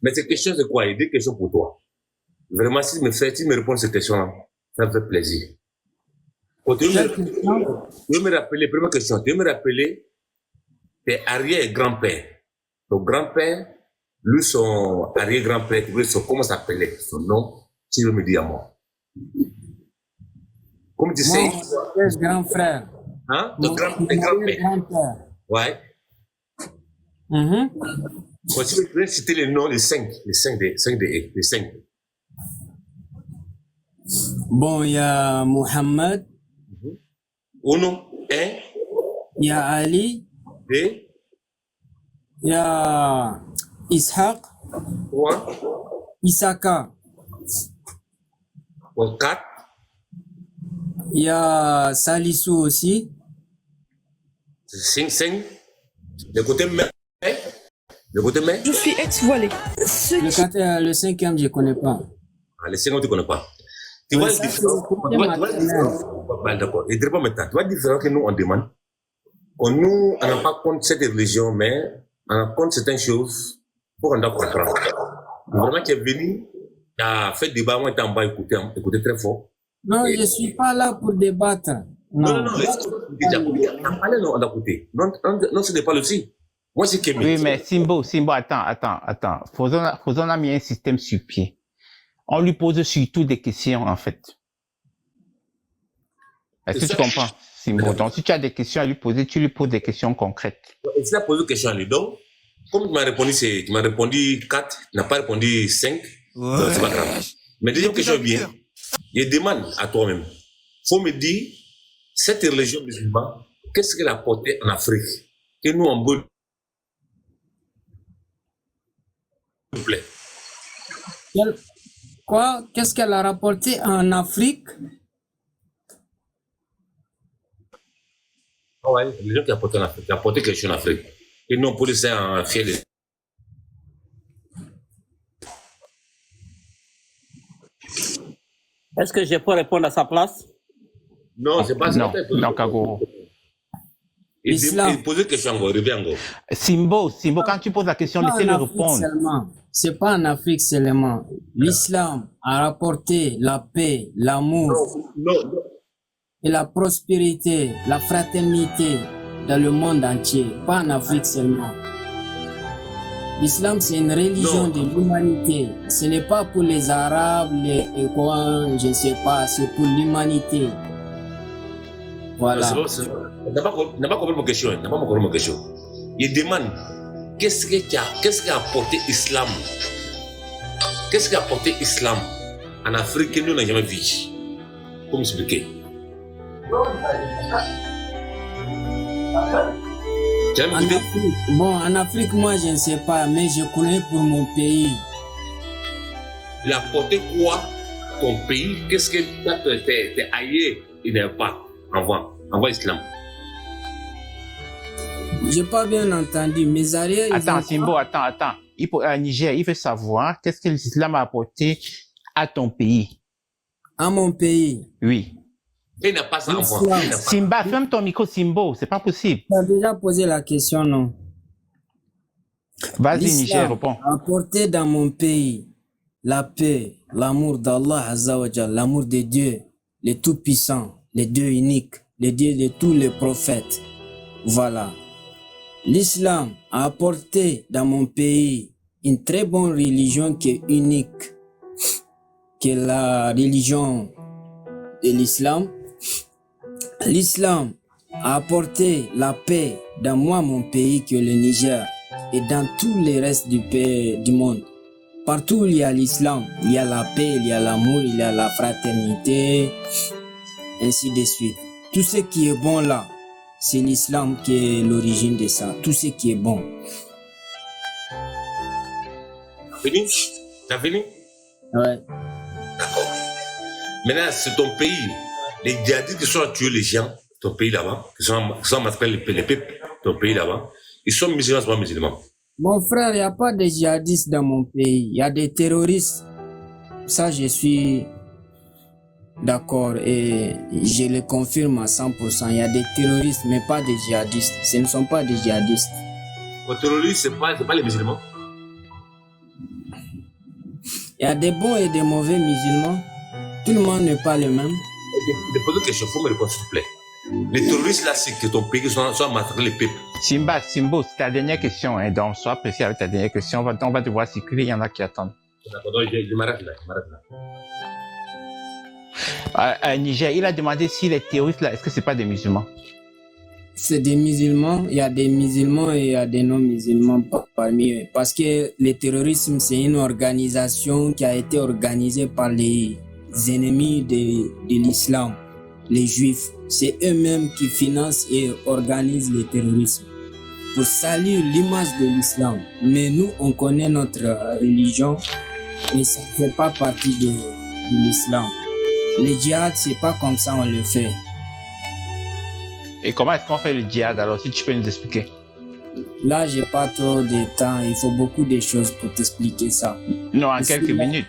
Mais ces questions, c'est quoi? Il y a des questions pour toi. Vraiment, si tu me réponds à ces questions-là, ça me fait plaisir. Tu veux me rappeler, première question, tu veux me rappeler tes arrière-grands-pères. Ton grand-père, lui, son arrière-grand-père, comment s'appelait son nom, si tu veux me dire à moi. Comme tu sais. Mon grand frère. Hein? Ton grand-père. Ouais. Bon, si tu veux citer les noms, les cinq. Bon, il y a Mohamed. Uno, un. Il y a Ali. Deux. Il y a Ishaq. Trois. Isaka. Quatre. Il y a Salissou aussi. Cinq. Le côté mère. Je suis ex-voilée. Le cinquième, je ne connais pas. Ah, le cinquième, tu ne connais pas. Tu vois la différence? D'accord. Et très pas maintenant. Tu vois la différence que nous, on demande? Nous, on n'a pas compte cette religion, mais on a compte certaines choses pour qu'on doit comprendre. Vraiment, tu es venu, tu as fait débat, moi, tu es en bas, écouter très fort. Non, je ne suis pas là pour débattre. Non. On a écouté. Non, ce n'est pas le si. Moi, c'est Kémy. Oui, mais Simbo, attends. Faisons a mis un système sur pied. On lui pose surtout des questions, en fait. Est-ce que tu comprends, Simbo? Donc, si tu as des questions à lui poser, tu lui poses des questions concrètes. Et si tu as posé des questions à lui, donc, comme tu m'as répondu 4, tu n'as pas répondu 5, donc c'est pas grave. Mais deuxième question bien, je demande à toi-même, faut me dire, cette religion musulmane, qu'est-ce qu'elle a apporté en Afrique? Que nous, en Bouddha, s'il vous plaît. Quoi? Qu'est-ce qu'elle a rapporté en Afrique? Ah ouais, les gens qui apportent en Afrique, qui apportent quelque chose en Afrique. Et non, pour les en fier. Est-ce que je peux répondre à sa place? Non, c'est pas ça. Non, Kago. Il pose une question encore, reviens encore. Simbo, quand tu poses la question, laissez-le répondre. C'est pas en Afrique seulement. L'islam a rapporté la paix, l'amour et la prospérité, la fraternité dans le monde entier, pas en Afrique seulement. L'islam, c'est une religion de l'humanité. Ce n'est pas pour les Arabes, les quoi, je ne sais pas, c'est pour l'humanité. Voilà. N'a pas compris ma question. Il demande qu'est-ce qui a apporté l'islam? Qu'est-ce qui a apporté l'islam en Afrique que nous n'avons jamais vu? Comment expliquer? En Afrique, moi je ne sais pas, mais je connais pour mon pays. Il a apporté quoi ton pays? Qu'est-ce que t'es ailleurs? Il n'est pas envoie l'islam. J'ai pas bien entendu. Mes arrières. Attends, Simbo, attends. Niger, il veut savoir qu'est-ce que l'islam a apporté à ton pays. À mon pays? Oui. Il n'a pas ça en voix. Simba, ferme ton micro, Simbo, c'est pas possible. Tu as déjà posé la question, non? Vas-y, Niger, réponds. Apporter dans mon pays la paix, l'amour d'Allah Azza wa Jal, l'amour de Dieu, le Tout-Puissant, le Dieu unique, le Dieu de tous les prophètes. Voilà. L'islam a apporté dans mon pays une très bonne religion qui est unique, qui est la religion de l'islam. L'islam a apporté la paix dans mon pays qui est le Niger et dans tous les restes du pays du monde. Partout où il y a l'islam, il y a la paix, il y a l'amour, il y a la fraternité, ainsi de suite. Tout ce qui est bon là, c'est l'islam qui est l'origine de ça. Tout ce qui est bon. T'as fini? Ouais. D'accord. Maintenant, c'est ton pays. Les djihadistes qui sont à tuer les gens, ton pays là-bas, qui sont massacrés les peuples, ton pays là-bas, ils sont musulmans, sont pas musulmans. Mon frère, il n'y a pas de djihadistes dans mon pays. Il y a des terroristes. Ça, je suis d'accord et je le confirme à 100%. Il y a des terroristes, mais pas des djihadistes. Ce ne sont pas des djihadistes. Les terroristes, ce n'est pas les musulmans. Il y a des bons et des mauvais musulmans. Tout le monde n'est pas le même. Je pose une question, il faut me répondre s'il vous plaît. Les terroristes là, c'est que ton pays qui sont massacrés les peuples. Simbo, c'est ta dernière question, hein, donc sois précis avec ta dernière question. On va devoir circuler, il y en a qui attendent. D'accord, donc je m'arrête là. Niger, il a demandé si les terroristes là, est-ce que c'est pas des musulmans? C'est des musulmans, il y a des musulmans et il y a des non-musulmans parmi eux. Parce que le terrorisme, c'est une organisation qui a été organisée par les ennemis de l'islam, les juifs. C'est eux-mêmes qui financent et organisent le terrorisme pour salir l'image de l'islam. Mais nous, on connaît notre religion et ça ne fait pas partie de l'islam. Le djihad, c'est pas comme ça on le fait. Et comment est-ce qu'on fait le djihad alors, si tu peux nous expliquer? Là, j'ai pas trop de temps. Il faut beaucoup de choses pour t'expliquer ça. Non, en quelques minutes.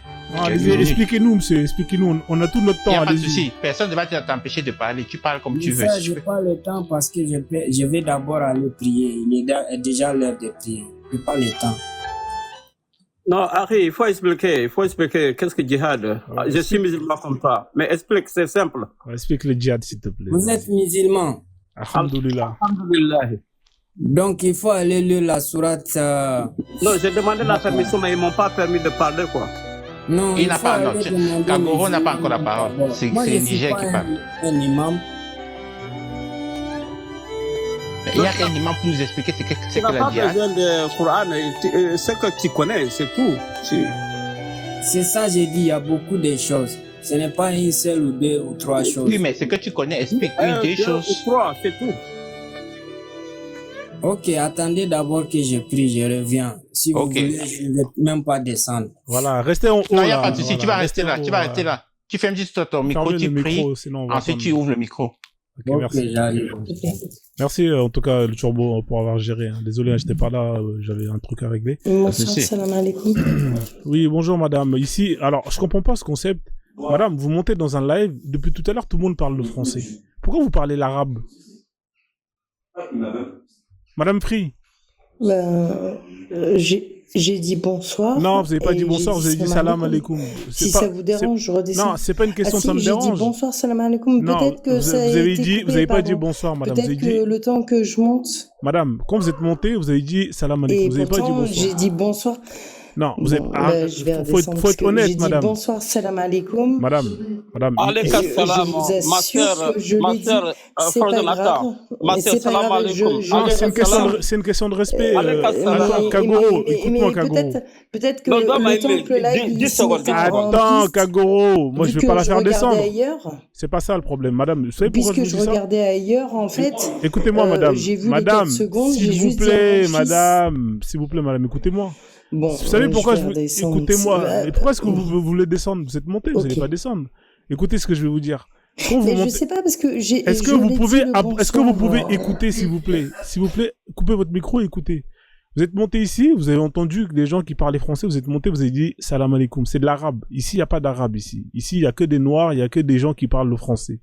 Expliquez-nous, monsieur, expliquez-nous. On a tout notre temps. Il n'y a pas de souci. Personne ne va t'empêcher de parler. Tu parles comme tu veux. Ça, je n'ai pas le temps parce que je vais d'abord aller prier. Il est déjà l'heure de prier. Je n'ai pas le temps. Non, Harry, il faut expliquer qu'est-ce que djihad. Je suis musulman comme toi. Mais explique, c'est simple. Explique le djihad, s'il te plaît. Vous êtes musulman. Alhamdoulilah. Alhamdulillah. Donc, il faut aller lire la sourate. Non, j'ai demandé la permission, mais ils ne m'ont pas permis de parler, quoi. Non, il n'a pas. Kagoro n'a pas encore la parole. C'est Niger qui parle. Un imam. Il n'y a qu'un imam pour nous expliquer ce que Tu n'as pas besoin de Coran. Ce que tu connais, c'est tout. C'est ça, j'ai dit, il y a beaucoup de choses. Ce n'est pas une seule ou deux ou trois choses. Oui, mais ce que tu connais, explique une, deux choses. Trois, c'est tout. Ok, attendez d'abord que je prie, je reviens. Si vous voulez, je ne vais même pas descendre. Voilà, restez en haut. Non, il n'y a pas de souci, tu vas rester là, tu vas rester là. Tu fermes juste ton micro, tu pries, ensuite tu ouvres le micro. Ok, merci. Merci en tout cas le Turbo pour avoir géré. Désolé, j'étais pas là, j'avais un truc à régler. Bonsoir, salam alaikum. Oui, bonjour madame. Ici, alors je comprends pas ce concept. Madame, vous montez dans un live, depuis tout à l'heure tout le monde parle le français. Pourquoi vous parlez l'arabe? Madame Free. J'ai dit bonsoir. Non, vous n'avez pas dit bonsoir, vous avez dit salam alaikum. Si ça vous dérange, je redescends. Non, c'est pas une question, ça me dérange. J'ai dit bonsoir, salam alaikum. Peut-être que ça a été coupé, vous n'avez pas dit bonsoir, madame. Peut-être que le temps que je monte. Madame, quand vous êtes montée, vous avez dit salam alaikum. Vous n'avez pas dit bonsoir. J'ai dit bonsoir. Non, vous êtes. Faut être honnête, madame. J'ai dit bonsoir, salam alaikum. Madame. Alaikum salam, ma sœur, c'est pas grave. Ma sœur, salam alaikum. C'est une question de respect. Kagoro, écoute-moi, Kagoro. Peut-être que le temps que là, attends, Kagoro, moi je vais pas la faire descendre. Ailleurs. C'est pas ça le problème, madame. Vous savez pourquoi je vous dis ça? Puisque je regardais ailleurs, en fait. Écoutez-moi, madame. J'ai vu madame, les 4 secondes, s'il vous plaît, madame, écoutez-moi. Bon, vous savez pourquoi écoutez-moi. Et pourquoi est-ce que vous voulez descendre? Vous êtes monté, vous n'allez pas descendre. Écoutez ce que je vais vous dire. Mais je sais pas parce que est-ce que vous pouvez écouter, s'il vous plaît? S'il vous plaît, coupez votre micro et écoutez. Vous êtes monté ici, vous avez entendu des gens qui parlaient français, vous êtes monté, vous avez dit salam alaikum. C'est de l'arabe. Ici, il n'y a pas d'arabe ici. Ici, il n'y a que des noirs, il n'y a que des gens qui parlent le français.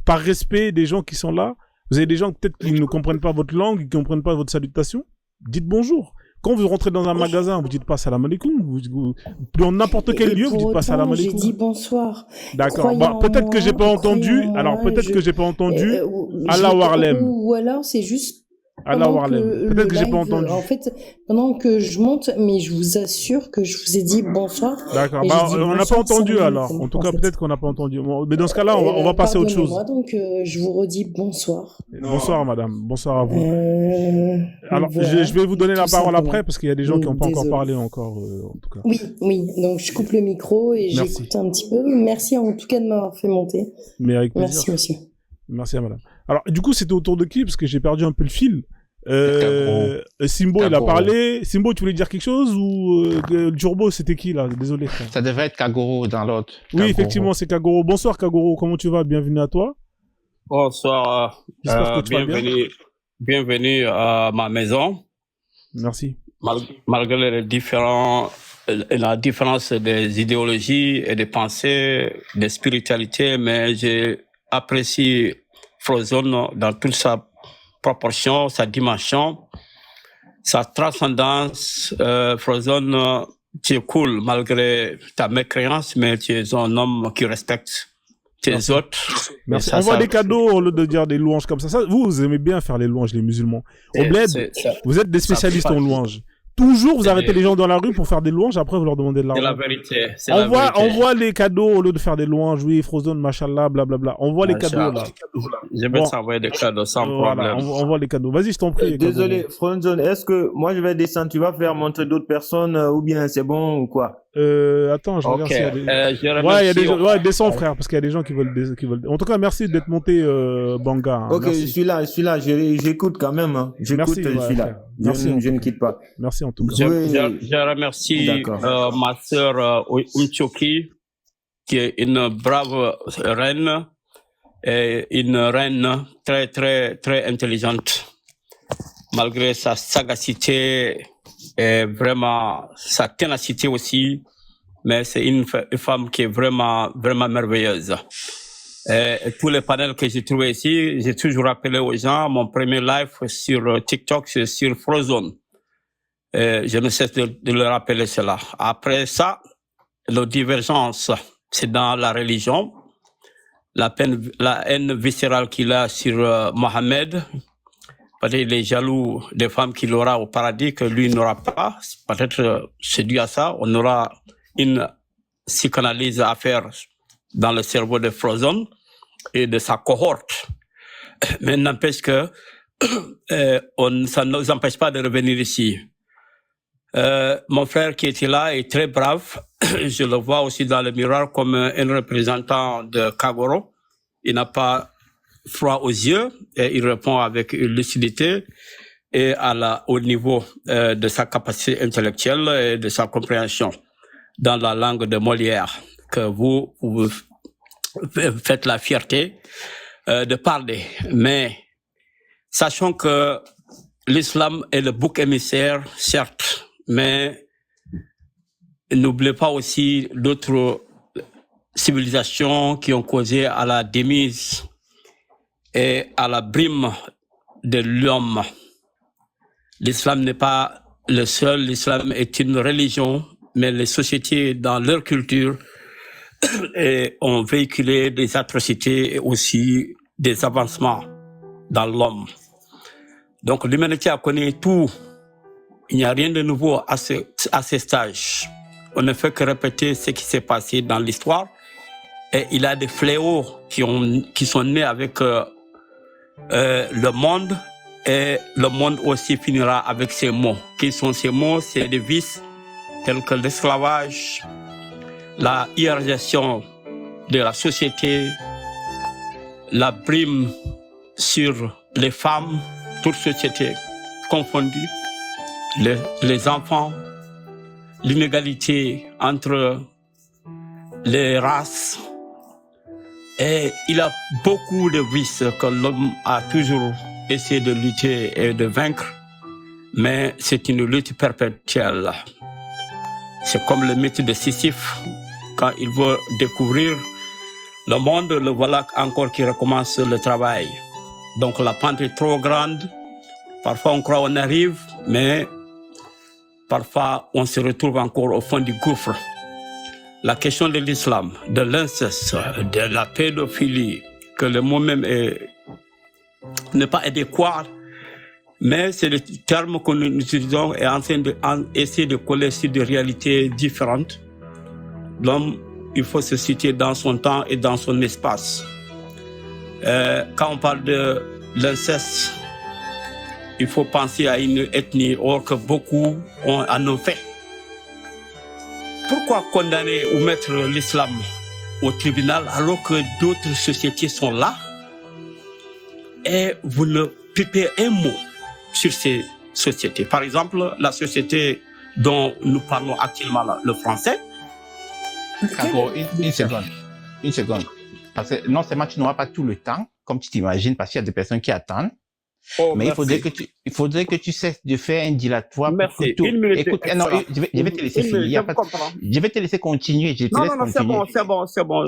Par respect des gens qui sont là, vous avez des gens peut-être qui ne comprennent pas votre langue, qui ne comprennent pas votre salutation. Dites bonjour. Quand vous rentrez dans un magasin, vous dites pas salam alaikum. Dans n'importe quel lieu, vous dites pas salam alaikum. J'ai dit bonsoir. D'accord. Bah, peut-être que j'ai pas entendu. Alors peut-être que j'ai pas entendu. Allah Warlem. Ou alors c'est juste. Allah Warlem. Peut-être que j'ai pas entendu. En fait, pendant que je monte, mais je vous assure que je vous ai dit bonsoir. D'accord. Bah, on n'a pas entendu alors. En tout cas, peut-être qu'on n'a pas entendu. Mais dans ce cas-là, on va passer à autre chose. Donc, je vous redis bonsoir. Bonsoir, madame. Bonsoir à vous. Alors, voilà, je vais vous donner la parole après parce qu'il y a des gens qui n'ont pas encore parlé encore, en tout cas. Oui. Donc, je coupe le micro et j'écoute un petit peu. Merci en tout cas de m'avoir fait monter. Mais avec plaisir. Merci, monsieur. Merci à madame. Alors, du coup, c'était autour de qui? Parce que j'ai perdu un peu le fil. Simbo, il a parlé. Simbo, tu voulais dire quelque chose ou Turbo, c'était qui là? Désolé. Frère. Ça devrait être Kagoro dans l'autre. Oui, effectivement, c'est Kagoro. Bonsoir Kagoro, comment tu vas? Bienvenue à toi. Bonsoir. Bienvenue à ma maison. Merci. Malgré la différence des idéologies et des pensées, des spiritualités, mais j'apprécie Frozone dans toute sa proportion, sa dimension, sa transcendance. Frozone Tu es cool malgré ta mécréance, mais tu es un homme qui respecte tes autres. Merci. On voit des cadeaux au lieu de dire des louanges comme ça. Vous aimez bien faire les louanges, les musulmans. Au bled, vous êtes des spécialistes en louanges. Toujours, vous arrêtez les gens dans la rue pour faire des louanges, après vous leur demandez de l'argent. C'est la vérité. On voit les cadeaux au lieu de faire des louanges. Oui, Frozone, machallah, blablabla. On voit les cadeaux là. Je vais t'envoyer des cadeaux sans problème. On voit les cadeaux. Vas-y, je t'en prie. Désolé, Frozone, est-ce que moi je vais descendre, tu vas faire montrer d'autres personnes ou bien c'est bon ou quoi? Attends, je regarde s'il y a des... il y a des gens... Ouais, descends frère, parce qu'il y a des gens qui veulent... En tout cas, merci d'être monté, Banga. Hein. Ok, merci. je suis là, j'écoute quand même. Hein. J'écoute, je suis là. Je ne quitte pas. Merci en tout cas. Je remercie ma sœur Umchoki, qui est une brave reine, et une reine très, très, très intelligente. Malgré sa sagacité et vraiment sa ténacité aussi, mais c'est une femme qui est vraiment, vraiment merveilleuse. Et tous les panels que j'ai trouvés ici, j'ai toujours rappelé aux gens, mon premier live sur TikTok, c'est sur Frozone. Je ne cesse de le rappeler cela. Après ça, la divergence, c'est dans la religion. La haine viscérale qu'il a sur Mohamed. Peut-être il est jaloux des femmes qu'il aura au paradis que lui n'aura pas. Peut-être c'est dû à ça. On aura une psychanalyse à faire dans le cerveau de Frozone et de sa cohorte. Mais n'empêche que ça ne nous empêche pas de revenir ici. Mon frère qui était là est très brave. Je le vois aussi dans le miroir comme un représentant de Kagoro. Il n'a pas froid aux yeux et il répond avec une lucidité et au niveau de sa capacité intellectuelle et de sa compréhension dans la langue de Molière que vous faites la fierté de parler. Mais sachant que l'islam est le bouc émissaire, certes, mais n'oubliez pas aussi d'autres civilisations qui ont causé à la démise et à la brime de l'homme. L'islam n'est pas le seul, l'islam est une religion, mais les sociétés dans leur culture ont véhiculé des atrocités et aussi des avancements dans l'homme. Donc l'humanité a connu tout. Il n'y a rien de nouveau à ce stage. On ne fait que répéter ce qui s'est passé dans l'histoire. Et il y a des fléaux qui sont nés avec le monde. Et le monde aussi finira avec ces mots. Qui sont ces mots? C'est des vices tels que l'esclavage, la hiérarchisation de la société, la brime sur les femmes, toute société confondue, les enfants, l'inégalité entre les races. Et il y a beaucoup de vices que l'homme a toujours essayé de lutter et de vaincre, mais c'est une lutte perpétuelle. C'est comme le mythe de Sisyphe. Quand il veut découvrir le monde, le voilà encore qui recommence le travail. Donc la pente est trop grande. Parfois on croit qu'on arrive, mais parfois on se retrouve encore au fond du gouffre. La question de l'islam, de l'inceste, de la pédophilie, que le mot même n'est pas adéquat, mais c'est le terme que nous utilisons et en train d'essayer de coller sur des réalités différentes. L'homme, il faut se situer dans son temps et dans son espace. Quand on parle de l'inceste, il faut penser à une ethnie, or que beaucoup en ont fait. Pourquoi condamner ou mettre l'islam au tribunal alors que d'autres sociétés sont là et vous ne pipez un mot sur ces sociétés? Par exemple, la société dont nous parlons actuellement, le français. Encore une seconde. Parce que non seulement tu n'auras pas tout le temps, comme tu t'imagines, parce qu'il y a des personnes qui attendent. Oh, mais merci. il faudrait que tu cesses de faire un dilatoire. Merci. Pour Une minute. Écoute, non, je vais te laisser finir. Je vais te laisser continuer. Non, c'est bon.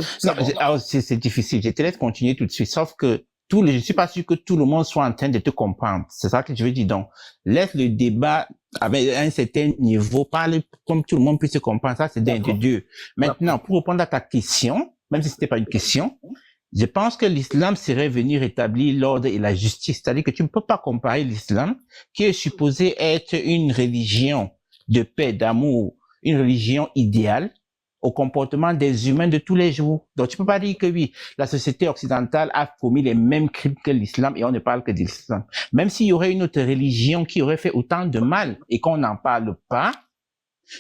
C'est difficile. Je te laisse continuer tout de suite. Sauf que je suis pas sûr que tout le monde soit en train de te comprendre. C'est ça que je veux dire. Donc, laisse le débat avec un certain niveau, parle comme tout le monde puisse se comprendre. Ça, c'est de Dieu. Maintenant, pour répondre à ta question, même si c'était pas une question, je pense que l'islam serait venu rétablir l'ordre et la justice. C'est-à-dire que tu ne peux pas comparer l'islam, qui est supposé être une religion de paix, d'amour, une religion idéale, au comportement des humains de tous les jours. Donc, tu peux pas dire que oui, la société occidentale a commis les mêmes crimes que l'islam et on ne parle que de l'islam. Même s'il y aurait une autre religion qui aurait fait autant de mal et qu'on n'en parle pas,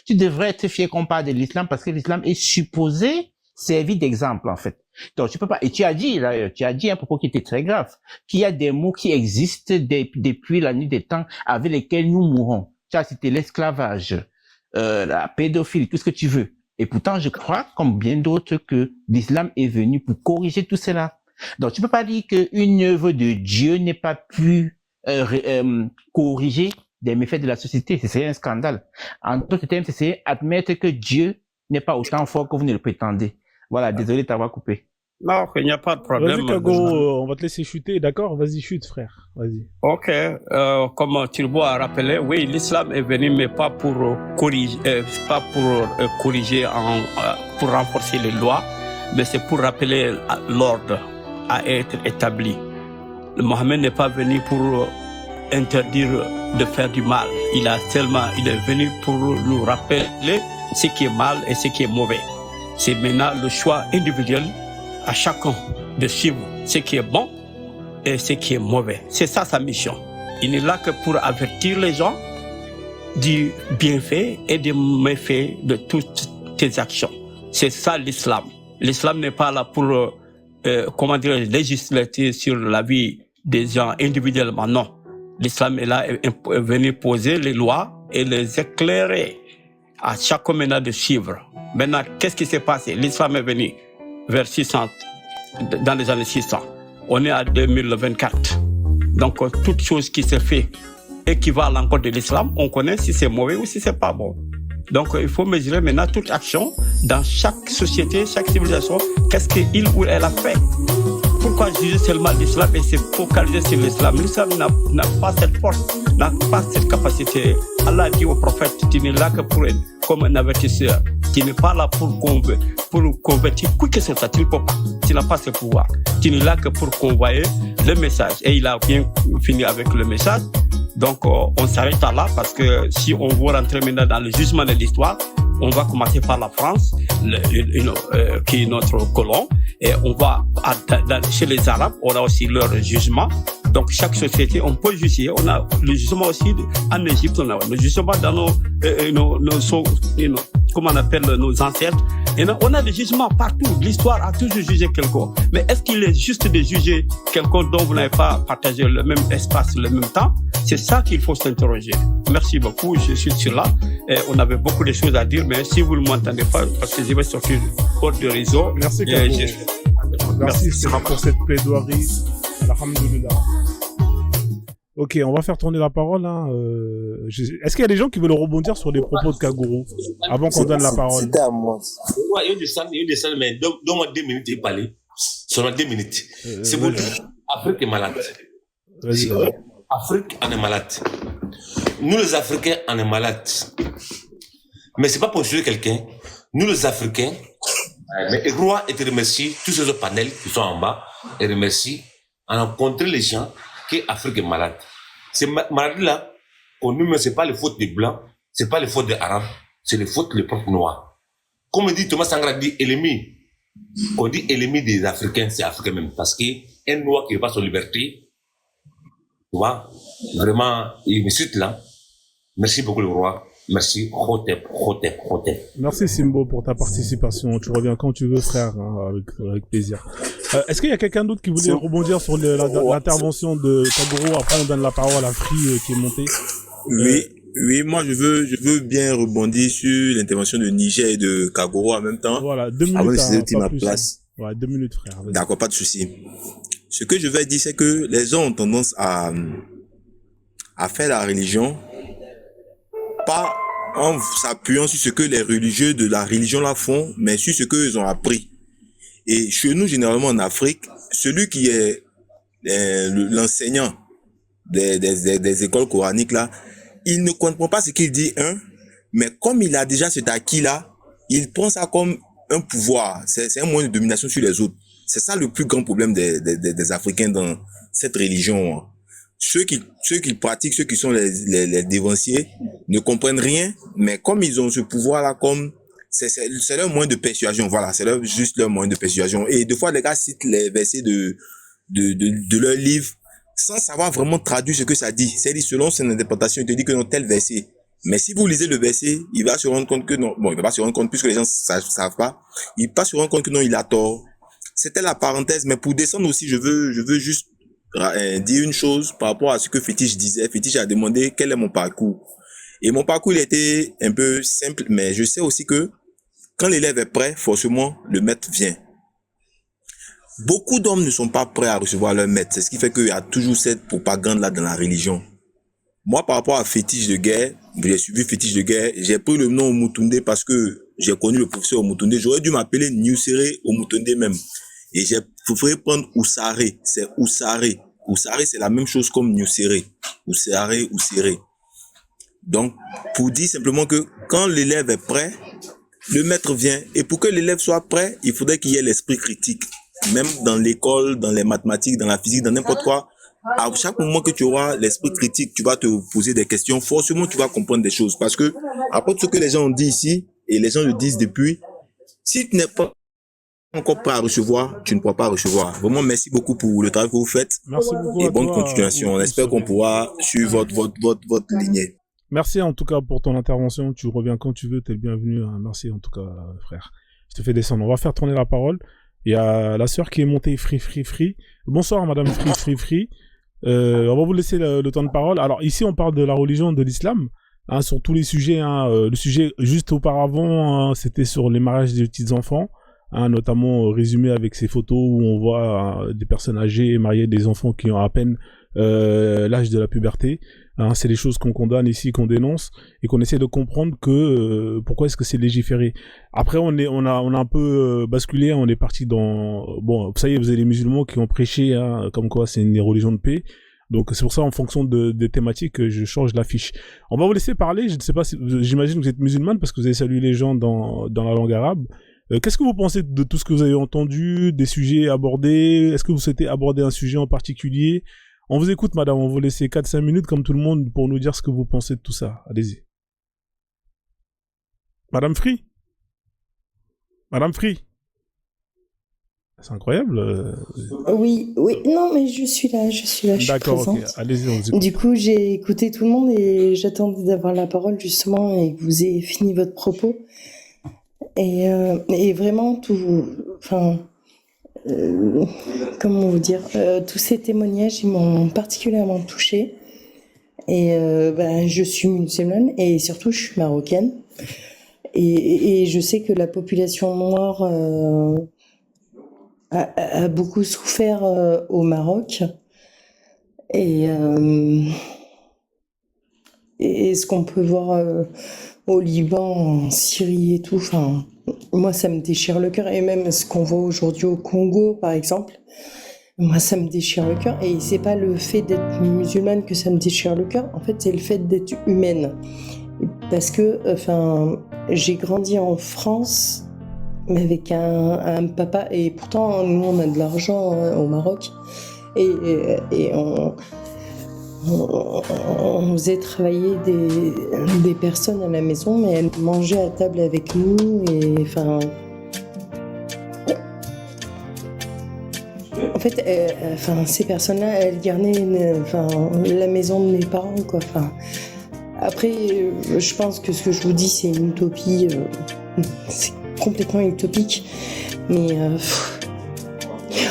tu devrais être fier qu'on parle de l'islam parce que l'islam est supposé servir d'exemple, en fait. Donc, tu peux pas, et tu as dit un propos qui était très grave, qu'il y a des mots qui existent depuis la nuit des temps avec lesquels nous mourons. Tu as cité l'esclavage, la pédophilie, tout ce que tu veux. Et pourtant, je crois, comme bien d'autres, que l'islam est venu pour corriger tout cela. Donc, tu peux pas dire qu'une œuvre de Dieu n'est pas pu corriger des méfaits de la société. C'est un scandale. En d'autres termes, c'est admettre que Dieu n'est pas autant fort que vous ne le prétendez. Voilà, désolé de t'avoir coupé. Non, il n'y a pas de problème. Vas-y, Kago, on va te laisser chuter, d'accord? Vas-y, chute, frère. Vas-y. Ok, comme Turbo a rappelé, oui, l'islam est venu, mais pas pour corriger, pour renforcer les lois, mais c'est pour rappeler l'ordre à être établi. Le Mohammed n'est pas venu pour interdire de faire du mal. Il est venu pour nous rappeler ce qui est mal et ce qui est mauvais. C'est maintenant le choix individuel à chacun de suivre ce qui est bon et ce qui est mauvais. C'est ça sa mission. Il n'est là que pour avertir les gens du bienfait et des méfaits de toutes tes actions. C'est ça l'islam. L'islam n'est pas là pour, législater sur la vie des gens individuellement, non. L'islam est là, est venu poser les lois et les éclairer à chacun maintenant de suivre. Maintenant, qu'est-ce qui s'est passé? L'islam est venu vers 600, dans les années 600. On est à 2024. Donc, toute chose qui se fait équivalent encore de l'islam, on connaît si c'est mauvais ou si c'est pas bon. Donc, il faut mesurer maintenant toute action dans chaque société, chaque civilisation, qu'est-ce qu'il ou elle a fait. Pourquoi juger seulement l'islam et se focaliser sur l'islam? L'islam n'a pas cette force, n'a pas cette capacité. Allah dit au prophète, tu n'es là que pour être comme un avertisseur. Tu n'es pas là pour convertir qui que ce soit. Tu ne peux pas. Tu n'as pas ce pouvoir. Tu n'es là que pour convoyer le message. Et il a bien fini avec le message. Donc, on s'arrête là parce que si on veut rentrer maintenant dans le jugement de l'histoire, on va commencer par la France, qui est notre colon, et on va chez les Arabes, on a aussi leur jugement. Donc chaque société, on peut juger. On a le jugement aussi en Égypte, on a le jugement dans comment on appelle nos ancêtres. Et on a des jugements partout. L'histoire a toujours jugé quelqu'un. Mais est-ce qu'il est juste de juger quelqu'un dont vous n'avez pas partagé le même espace, le même temps? C'est ça qu'il faut s'interroger. Merci beaucoup, je suis sur là. Et on avait beaucoup de choses à dire, mais si vous ne m'entendez pas, parce que je vais sortir hors de réseau. Merci, Merci pour cette plaidoirie. Alhamdulillah. Ok, on va faire tourner la parole. Hein. Est-ce qu'il y a des gens qui veulent rebondir sur les propos de Kaguru avant qu'on donne la parole? C'était à moi. Il y a des salles, mais donne-moi 2 minutes et parler. Seulement 2 minutes. C'est pour dire Afrique est malade. Vas-y. Afrique, on est malade. Nous, les Africains, on est malades. Mais c'est pas pour juger quelqu'un. Nous, les Africains, mais Roi et te remercie, tous ces autres panels qui sont en bas, et remercie, on a rencontré les gens que l'Afrique est malade. Ces maladies-là, pour nous, c'est pas les fautes des Blancs, c'est pas les fautes des Arabes, c'est les fautes des peuples noirs. Comme dit Thomas Sankara dit, ennemi. On dit ennemi des Africains, c'est Africain même. Parce qu'un Noir qui veut pas son liberté, tu vois, vraiment, il me cite là. Merci beaucoup, le roi. Merci, Hotep. Merci Simbo pour ta participation. Tu reviens quand tu veux, frère, hein, avec plaisir. Est-ce qu'il y a quelqu'un d'autre qui voulait rebondir sur l'intervention de Kaguru? Après, on donne la parole à Free qui est monté. Oui, moi je veux bien rebondir sur l'intervention de Niger et de Kaguru en même temps. Voilà, 2 minutes. Avant de céder ma place. Ouais, 2 minutes, frère. D'accord, pas de souci. Ce que je vais dire, c'est que les gens ont tendance à faire la religion pas en s'appuyant sur ce que les religieux de la religion là font, mais sur ce qu'ils ont appris. Et chez nous, généralement en Afrique, celui qui est l'enseignant des écoles coraniques là, il ne comprend pas ce qu'il dit, mais comme il a déjà cet acquis-là, il prend ça comme un pouvoir. C'est un moyen de domination sur les autres. C'est ça le plus grand problème des Africains dans cette religion. Ceux qui pratiquent, ceux qui sont les dévanciers, ne comprennent rien, mais comme ils ont ce pouvoir-là, comme c'est leur moyen de persuasion, voilà, c'est juste leur moyen de persuasion. Et des fois, les gars citent les versets de leur livre sans savoir vraiment traduire ce que ça dit. C'est-à-dire, selon son interprétation, il te dit que non, tel verset. Mais si vous lisez le verset, il va se rendre compte que non, bon, il va pas se rendre compte puisque les gens savent pas, il va se rendre compte que non, il a tort. C'était la parenthèse, mais pour descendre aussi, je veux juste dire une chose par rapport à ce que Fétiche disait. Fétiche a demandé quel est mon parcours. Et mon parcours, il était un peu simple, mais je sais aussi que quand l'élève est prêt, forcément, le maître vient. Beaucoup d'hommes ne sont pas prêts à recevoir leur maître. C'est ce qui fait qu'il y a toujours cette propagande-là dans la religion. Moi, par rapport à Fétiche de guerre, j'ai suivi Fétiche de guerre, j'ai pris le nom Omutunde parce que j'ai connu le professeur Omutunde. J'aurais dû m'appeler Nusere Omutunde même. Et j'ai préféré prendre Oussare. C'est Oussare. Oussare, c'est la même chose comme Nusere. Oussare, Oussere. Donc, pour dire simplement que quand l'élève est prêt, le maître vient. Et pour que l'élève soit prêt, il faudrait qu'il y ait l'esprit critique. Même dans l'école, dans les mathématiques, dans la physique, dans n'importe quoi. À chaque moment que tu auras l'esprit critique, tu vas te poser des questions. Forcément, tu vas comprendre des choses. Parce que, après tout ce que les gens ont dit ici, et les gens le disent depuis, si tu n'es pas encore prêt à recevoir, tu ne pourras pas recevoir. Vraiment, merci beaucoup pour le travail que vous faites. Merci beaucoup. Et bonne continuation. On espère qu'on pourra suivre votre lignée. Merci en tout cas pour ton intervention. Tu reviens quand tu veux, t'es le bienvenu. Merci en tout cas, frère. Je te fais descendre. On va faire tourner la parole. Il y a la sœur qui est montée, Free. Bonsoir, madame Free. On va vous laisser le temps de parole. Alors ici, on parle de la religion de l'islam, hein, sur tous les sujets. Hein. Le sujet juste auparavant, hein, c'était sur les mariages des petits enfants, hein, notamment résumé avec ces photos où on voit des personnes âgées marier des enfants qui ont à peine l'âge de la puberté. Hein, c'est les choses qu'on condamne ici, qu'on dénonce et qu'on essaie de comprendre que pourquoi est-ce que c'est légiféré. Après, on a un peu basculé, on est parti dans bon, ça y est, vous avez les musulmans qui ont prêché, hein, comme quoi c'est une religion de paix. Donc c'est pour ça, en fonction des thématiques, je change l'affiche. On va vous laisser parler. Je ne sais pas si j'imagine que vous êtes musulmane parce que vous avez salué les gens dans la langue arabe. Qu'est-ce que vous pensez de tout ce que vous avez entendu, des sujets abordés? Est-ce que vous souhaitez aborder un sujet en particulier? On vous écoute, madame. On va vous laisser 4-5 minutes, comme tout le monde, pour nous dire ce que vous pensez de tout ça. Allez-y. Madame Free. C'est incroyable. Oui. Non, mais je suis là, je suis D'accord, présente. ok. Allez-y, on vous écoute. Du coup, j'ai écouté tout le monde et j'attendais d'avoir la parole, justement, et que vous ayez fini votre propos. Et vraiment, comment vous dire, tous ces témoignages, ils m'ont particulièrement touchée. Et je suis musulmane et surtout je suis marocaine. Et je sais que la population noire a beaucoup souffert au Maroc. Et ce qu'on peut voir au Liban, en Syrie et tout, enfin, moi ça me déchire le cœur. Et même ce qu'on voit aujourd'hui au Congo, par exemple, moi ça me déchire le cœur. Et c'est pas le fait d'être musulmane que ça me déchire le cœur, en fait c'est le fait d'être humaine. Parce que, j'ai grandi en France avec un papa, et pourtant nous on a de l'argent au Maroc, et on faisait travailler des personnes à la maison, mais elles mangeaient à table avec nous, et en fait, ces personnes-là, elles gardaient la maison de mes parents, quoi. Après, je pense que ce que je vous dis, c'est une utopie, c'est complètement utopique, mais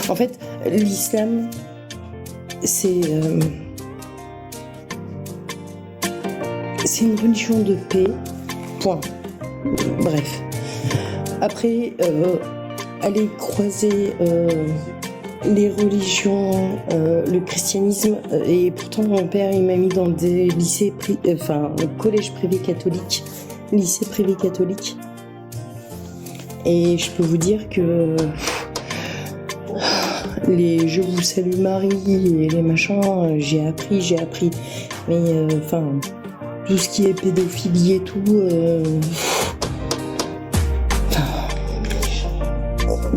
en fait, l'islam, c'est une religion de paix, point. Bref. Après, aller croiser les religions, le christianisme, et pourtant mon père il m'a mis dans des lycées, collège privé catholique, lycée privé catholique, et je peux vous dire que les Je vous salue Marie et les machins, j'ai appris. Mais enfin, tout ce qui est pédophilie et tout,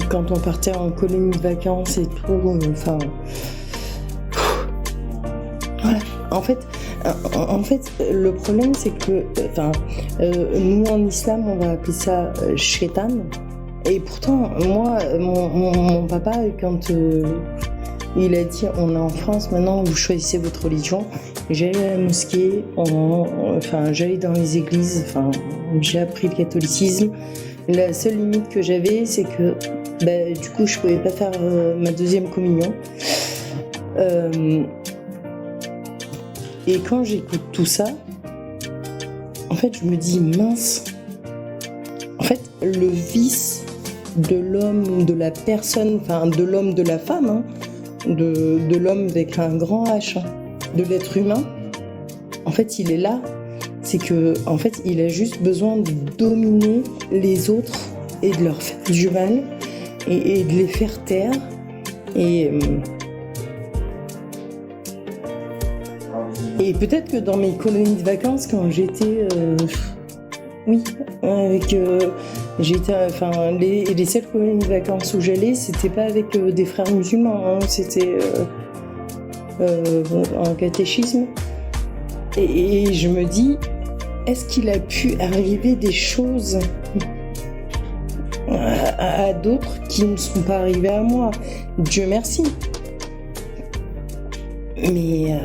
quand on partait en colonie de vacances et tout, enfin, voilà. En fait, le problème c'est que, nous en islam on va appeler ça shaitan. Et pourtant, moi, mon papa, quand il a dit on est en France, maintenant vous choisissez votre religion, j'allais à la mosquée, j'allais dans les églises, j'ai appris le catholicisme. La seule limite que j'avais, c'est que du coup, je pouvais pas faire ma deuxième communion. Et quand j'écoute tout ça, en fait, je me dis mince. En fait, le vice de l'homme, de la personne, de l'homme, de la femme, hein, de l'homme avec un grand H, hein, de l'être humain, en fait, il est là. C'est que, en fait, il a juste besoin de dominer les autres et de leur faire du mal et de les faire taire. Et peut-être que dans mes colonies de vacances, quand j'étais, les seules colonies de vacances où j'allais, c'était pas avec des frères musulmans, hein, c'était en catéchisme. Et je me dis, est-ce qu'il a pu arriver des choses à d'autres qui ne sont pas arrivées à moi? Dieu merci. Mais,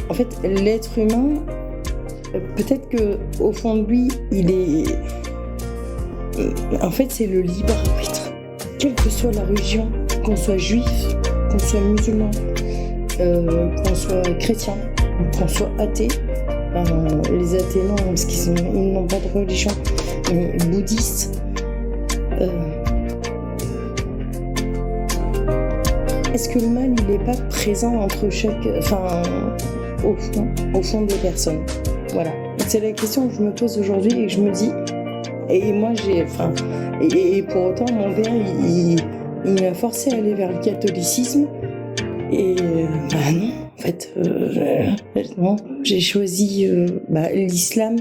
en fait, l'être humain, peut-être que au fond de lui, il est... En fait, c'est le libre arbitre. Quelle que soit la religion, qu'on soit juif, qu'on soit musulman, qu'on soit chrétien, qu'on soit athée. Les athées, non, parce qu'ils n'ont pas de religion. Mais bouddhistes. Est-ce que le mal, il n'est pas présent entre chaque... au fond des personnes? Voilà. C'est la question que je me pose aujourd'hui et que je me dis... Et moi, et pour autant, mon père, il m'a forcé à aller vers le catholicisme. Et non, en fait, non, j'ai choisi l'islam.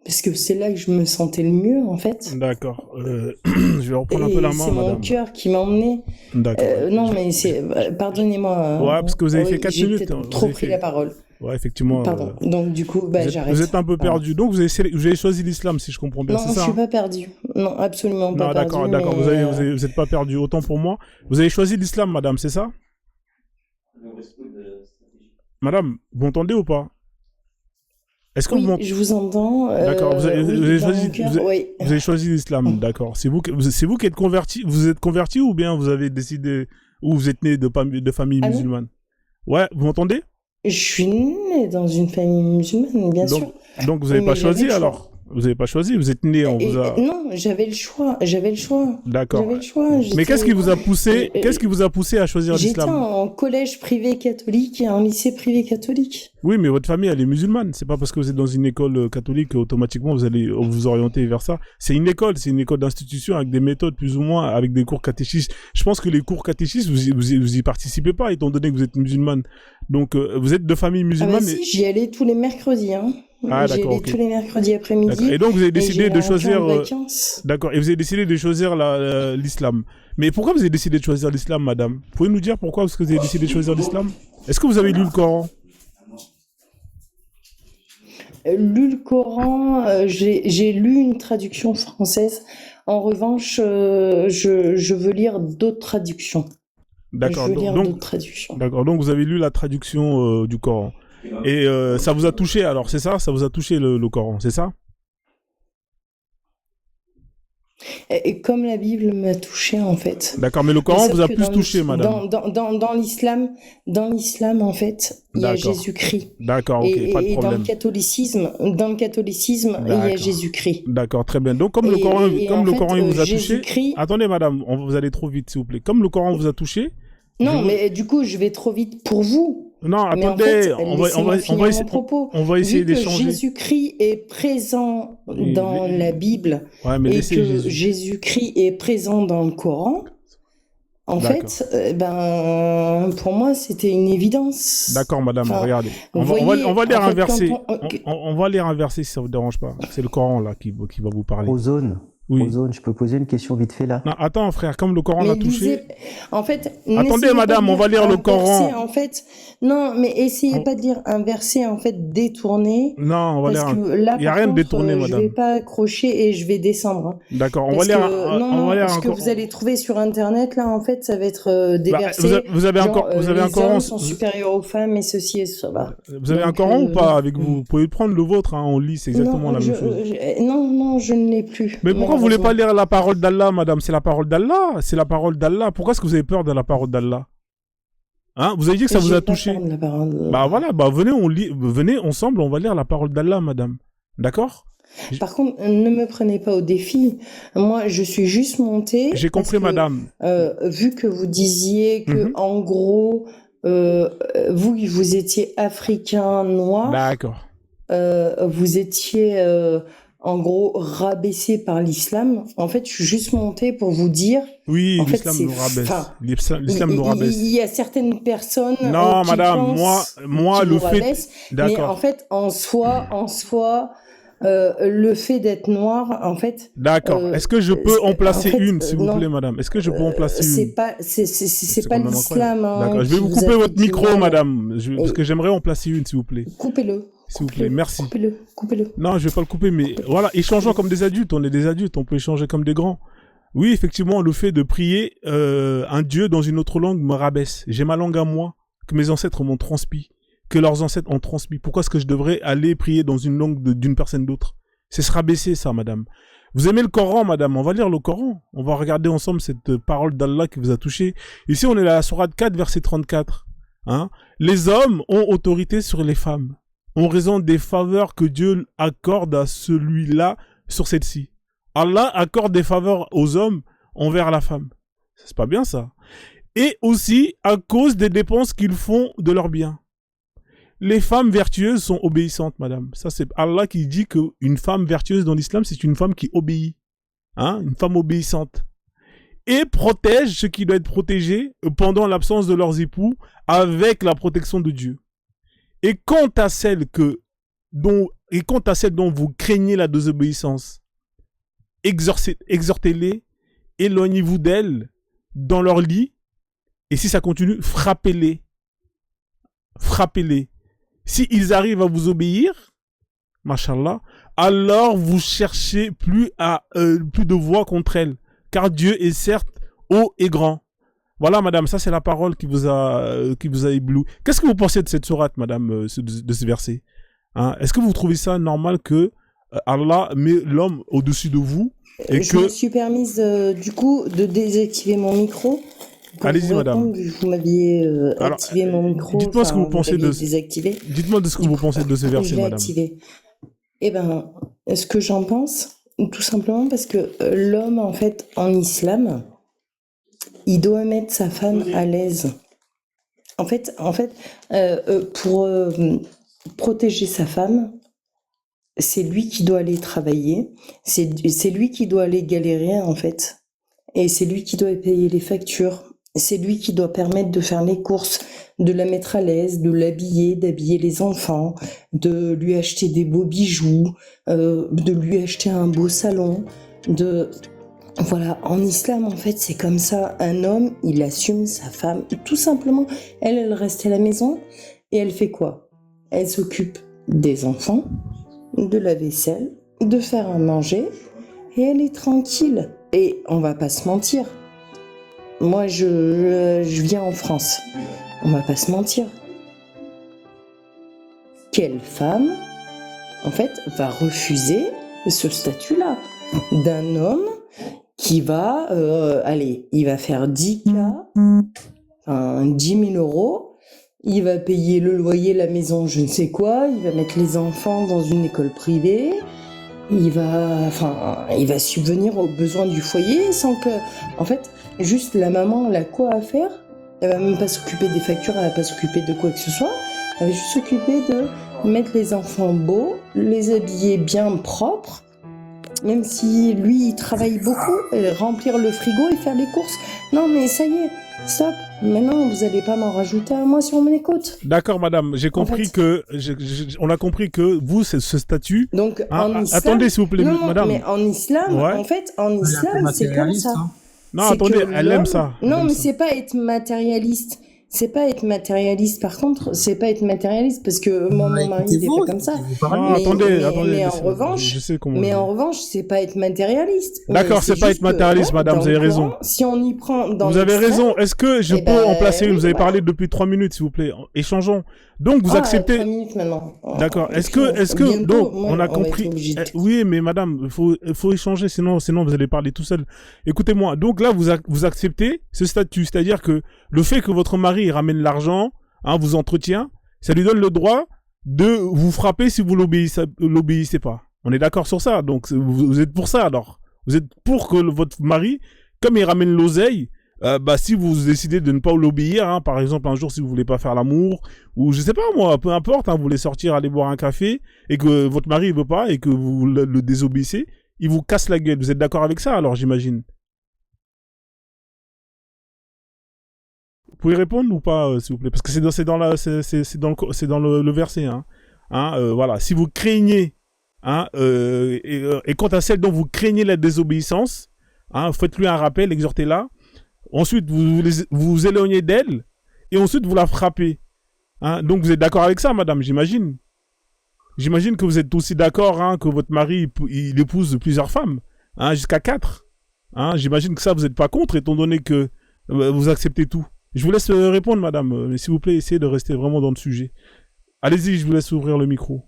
Parce que c'est là que je me sentais le mieux, en fait. D'accord. Je vais reprendre un peu la main, c'est madame. mon cœur qui m'a emmené. D'accord. Non, mais c'est... Pardonnez-moi. Ouais, parce que vous avez fait 4 minutes. J'ai peut-être trop pris la parole. Ouais, effectivement. Pardon. Donc, du coup, j'arrête. Vous êtes un peu perdu. Donc, vous avez choisi l'islam, si je comprends bien, c'est ça? Non, je suis pas perdu. Non, absolument pas perdu. D'accord. Vous n'êtes pas perdu. Autant pour moi. Vous avez choisi l'islam, madame, c'est ça? Madame, vous m'entendez ou pas? Est-ce que oui, je vous entends. D'accord, vous avez choisi l'islam, d'accord. C'est vous qui êtes converti. Vous êtes converti ou bien vous avez décidé, ou vous êtes né de famille musulmane? Ouais, vous m'entendez? Je suis né dans une famille musulmane, bien sûr. Donc vous n'avez pas choisi alors? Vous n'avez pas choisi, vous êtes né, on vous a... Non, j'avais le choix. D'accord. J'avais le choix. Mais qu'est-ce qui vous a poussé à choisir l'islam? J'étais en collège privé catholique et en lycée privé catholique. Oui, mais votre famille, elle est musulmane. C'est pas parce que vous êtes dans une école catholique qu'automatiquement vous allez vous orienter vers ça. C'est une école d'institution avec des méthodes plus ou moins, avec des cours catéchistes. Je pense que les cours catéchistes, vous y participez pas, étant donné que vous êtes musulmane. Donc, vous êtes de famille musulmane. Ah bah si, j'y allais tous les mercredis, hein. Ah, d'accord, j'y allais tous les mercredis après-midi. Et donc, vous avez décidé de choisir... D'accord, et vous avez décidé de choisir l'islam. Mais pourquoi vous avez décidé de choisir l'islam, madame? Pouvez nous dire pourquoi vous avez décidé de choisir l'islam? Est-ce que vous avez lu le Coran? Lu le Coran, j'ai lu une traduction française. En revanche, je veux lire d'autres traductions. D'accord. D'autres traductions. D'accord. Donc vous avez lu la traduction du Coran. Et ça vous a touché alors, c'est ça? Ça vous a touché le Coran, c'est ça? Et comme la Bible m'a touché en fait. D'accord, mais le Coran vous a plus touché, madame. Dans l'islam en fait, il y a Jésus-Christ. D'accord, ok, pas de problème. Et dans le catholicisme, il y a Jésus-Christ. D'accord, très bien. Donc comme le Coran il vous a touché. Attendez, madame, vous allez trop vite, s'il vous plaît. Comme le Coran vous a touché. Non, mais du coup, je vais trop vite pour vous. Non, attendez, on va essayer d'échanger. Jésus-Christ est présent dans la Bible et que Jésus-Christ est présent dans le Coran, En D'accord. fait, pour moi, c'était une évidence. D'accord, madame, Enfin, regardez. vous On voyez, va lire en un fait, verset. quand On va lire un verset si ça vous dérange pas. C'est le Coran là qui va vous parler. Ozone, Oui. Ozone, je peux poser une question vite fait là? Non, attends, frère, comme le Coran l'a mais touché. lisez, en fait, Attendez, n'essayez pas madame, de on va lire un le verset, Coran. en fait, non, mais essayez On- pas de lire un verset, en fait, détourné, Non, on va parce lire que un. là, Il n'y a par rien de contre, détourné, je vais madame. pas accrocher et je vais descendre. Hein. D'accord, on va Parce lire que, non, on va lire ce un que vous allez trouver sur Internet, là, en fait, ça va être des Bah, versets, vous avez un genre, vous avez un les Coran. hommes sont supérieurs aux femmes et ceci et cela. Vous avez un Donc, Coran ou pas avec vous? Vous pouvez prendre le vôtre, hein, on lit, c'est exactement la même chose. non, je ne l'ai plus. Mais pourquoi vous voulez pas malheureusement. lire la parole d'Allah, madame? C'est la parole d'Allah, c'est la parole d'Allah. Pourquoi est-ce que vous avez peur de la parole d'Allah? Hein? Vous avez dit que ça vous J'ai a pas touché. peur de la parole de- Bah voilà, bah venez ensemble, on va lire la parole d'Allah, madame. D'accord? Par contre, ne me prenez pas au défi. Moi, je suis juste montée. J'ai parce compris, que, madame. vu que vous disiez que, Mhm. en gros, vous étiez africain noir, D'accord. vous étiez, en gros, rabaissé par l'islam. En fait, je suis juste montée pour vous dire. Oui, En fait, l'islam c'est nous rabaisse. fin. L'islam nous rabaisse. Il y a certaines personnes Non, qui madame, pensent moi, qu'ils le vous fait. rabaissent, mais en D'accord. fait, en soi, le fait d'être noir, en fait, D'accord. Est-ce que je peux en placer en fait, une, s'il vous non. plaît, madame? Est-ce que je peux en placer c'est une? pas, c'est C'est pas quand même l'islam. Hein, D'accord. Je vais qui vous vous a couper fait votre du micro, mal. madame. Parce que j'aimerais en placer une, s'il vous plaît. Coupez-le. S'il vous plaît, merci. Coupez-le. Non, je vais pas le couper, mais voilà, échangeons comme des adultes. On est des adultes, on peut échanger comme des grands. Oui, effectivement, le fait de prier un Dieu dans une autre langue me rabaisse. J'ai ma langue à moi, que mes ancêtres m'ont transmis, que leurs ancêtres ont transmis. Pourquoi est-ce que je devrais aller prier dans une langue d'une personne d'autre? C'est se rabaisser, ça, madame. Vous aimez le Coran, madame? On va lire le Coran. On va regarder ensemble cette parole d'Allah qui vous a touché. Ici, on est à la sourate 4, verset 34. Hein? Les hommes ont autorité sur les femmes, en raison des faveurs que Dieu accorde à celui-là sur celle-ci. Allah accorde des faveurs aux hommes envers la femme. C'est pas bien ça. Et aussi à cause des dépenses qu'ils font de leurs biens. Les femmes vertueuses sont obéissantes, madame. Ça, c'est Allah qui dit qu'une femme vertueuse dans l'islam, c'est une femme qui obéit. Hein? Une femme obéissante. Et protège ce qui doit être protégé pendant l'absence de leurs époux avec la protection de Dieu. Et quant à celles dont vous craignez la désobéissance, exhortez-les, éloignez-vous d'elles dans leur lit, et si ça continue, frappez-les. Frappez-les. Si ils arrivent à vous obéir, machallah, alors vous cherchez plus de voix contre elles, car Dieu est certes haut et grand. Voilà, madame, ça c'est la parole qui vous a ébloui. Qu'est-ce que vous pensez de cette sourate, madame, de ce verset? Hein? Est-ce que vous trouvez ça normal que Allah met l'homme au-dessus de vous et Je me suis permise, du coup, de désactiver mon micro. Allez-y, madame. Vous m'aviez activé mon micro. Dites-moi ce que vous pensez de désactivé. Dites-moi de ce que vous pensez de ce verset, Je l'ai madame. activé. Eh ben, ce que j'en pense, tout simplement parce que l'homme, en fait, en islam, il doit mettre sa femme à l'aise. En fait, pour protéger sa femme, c'est lui qui doit aller travailler, c'est lui qui doit aller galérer, en fait, et c'est lui qui doit payer les factures, c'est lui qui doit permettre de faire les courses, de la mettre à l'aise, de l'habiller, d'habiller les enfants, de lui acheter des beaux bijoux, de lui acheter un beau salon, Voilà, en islam, en fait, c'est comme ça. Un homme, il assume sa femme. Tout simplement, elle reste à la maison et elle fait quoi? Elle s'occupe des enfants, de la vaisselle, de faire à manger et elle est tranquille. Et on va pas se mentir. Moi, je viens en France. On va pas se mentir. Quelle femme, en fait, va refuser ce statut-là d'un homme qui va, il va faire 10K, 10 000 euros, il va payer le loyer, la maison, je ne sais quoi, il va mettre les enfants dans une école privée, il va subvenir aux besoins du foyer sans que, en fait, juste la maman, elle a quoi à faire? Elle va même pas s'occuper des factures, elle va pas s'occuper de quoi que ce soit, elle va juste s'occuper de mettre les enfants beaux, les habiller bien propres, même si lui, il travaille beaucoup, remplir le frigo et faire les courses. Non, mais ça y est, stop. Maintenant, vous allez pas m'en rajouter à moi sur mes côtes. D'accord, madame. J'ai compris on a compris que vous, c'est ce statut. Donc, en islam. Attendez, s'il vous plaît, non, madame. mais en islam, Ouais. en fait, en islam, c'est comme ça. Hein. Non, C'est attendez, que elle aime ça. Non, mais c'est pas être matérialiste. C'est pas être matérialiste. Par contre, c'est pas être matérialiste parce que moi, mon mari, il est pas comme ça. Non, attendez. Mais en revanche, c'est pas être matérialiste. D'accord, c'est pas être matérialiste, madame, vous avez raison. Si on y prend dans vous avez raison. Est-ce que je peux en placer une? Vous avez parlé depuis 3 minutes, s'il vous plaît. Échangeons. Donc, vous acceptez. 3 minutes maintenant. D'accord. Est-ce que, donc, on a compris. Oui, mais madame, il faut échanger, sinon vous allez parler tout seul. Écoutez-moi. Donc là, vous acceptez ce statut. C'est-à-dire que le fait que votre mari ramène l'argent, vous entretient, ça lui donne le droit de vous frapper si vous l'obéissez pas. On est d'accord sur ça. Donc, vous êtes pour ça, alors. Vous êtes pour que votre mari, comme il ramène l'oseille, si vous décidez de ne pas l'obéir, par exemple, un jour, si vous voulez pas faire l'amour, ou je sais pas moi, peu importe, vous voulez sortir, aller boire un café, et que votre mari ne veut pas, et que vous le désobéissez, il vous casse la gueule. Vous êtes d'accord avec ça, alors, j'imagine? Vous pouvez répondre ou pas, s'il vous plaît? Parce que c'est dans le verset, voilà. Si vous craignez, et quant à celle dont vous craignez la désobéissance, faites-lui un rappel, exhortez-la. Ensuite, vous vous éloignez d'elle, et ensuite vous la frappez. Donc vous êtes d'accord avec ça, madame, j'imagine. J'imagine que vous êtes aussi d'accord, que votre mari, il épouse plusieurs femmes, jusqu'à 4. J'imagine que ça, vous n'êtes pas contre, étant donné que vous acceptez tout. Je vous laisse répondre, madame, mais s'il vous plaît, essayez de rester vraiment dans le sujet. Allez-y, je vous laisse ouvrir le micro.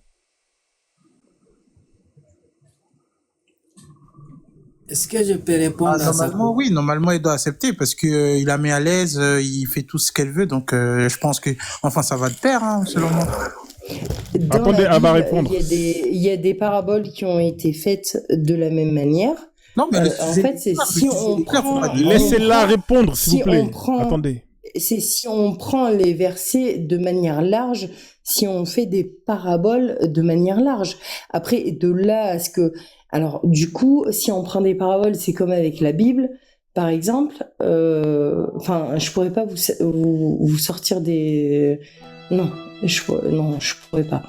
Est-ce que je peux répondre à ça? Normalement, oui, normalement, il doit accepter parce que il la met à l'aise, il fait tout ce qu'elle veut, donc je pense que, enfin, ça va de pair, selon moi. Attendez, elle va répondre. Il y a des paraboles qui ont été faites de la même manière. Non, mais en fait, c'est si on prend... Laissez-la répondre, s'il vous plaît. Attendez. C'est si on prend les versets de manière large, si on fait des paraboles de manière large. Après, de là à ce que... Alors, du coup, si on prend des paraboles, c'est comme avec la Bible, par exemple. Je pourrais pas vous sortir des... Non, je pourrais pas.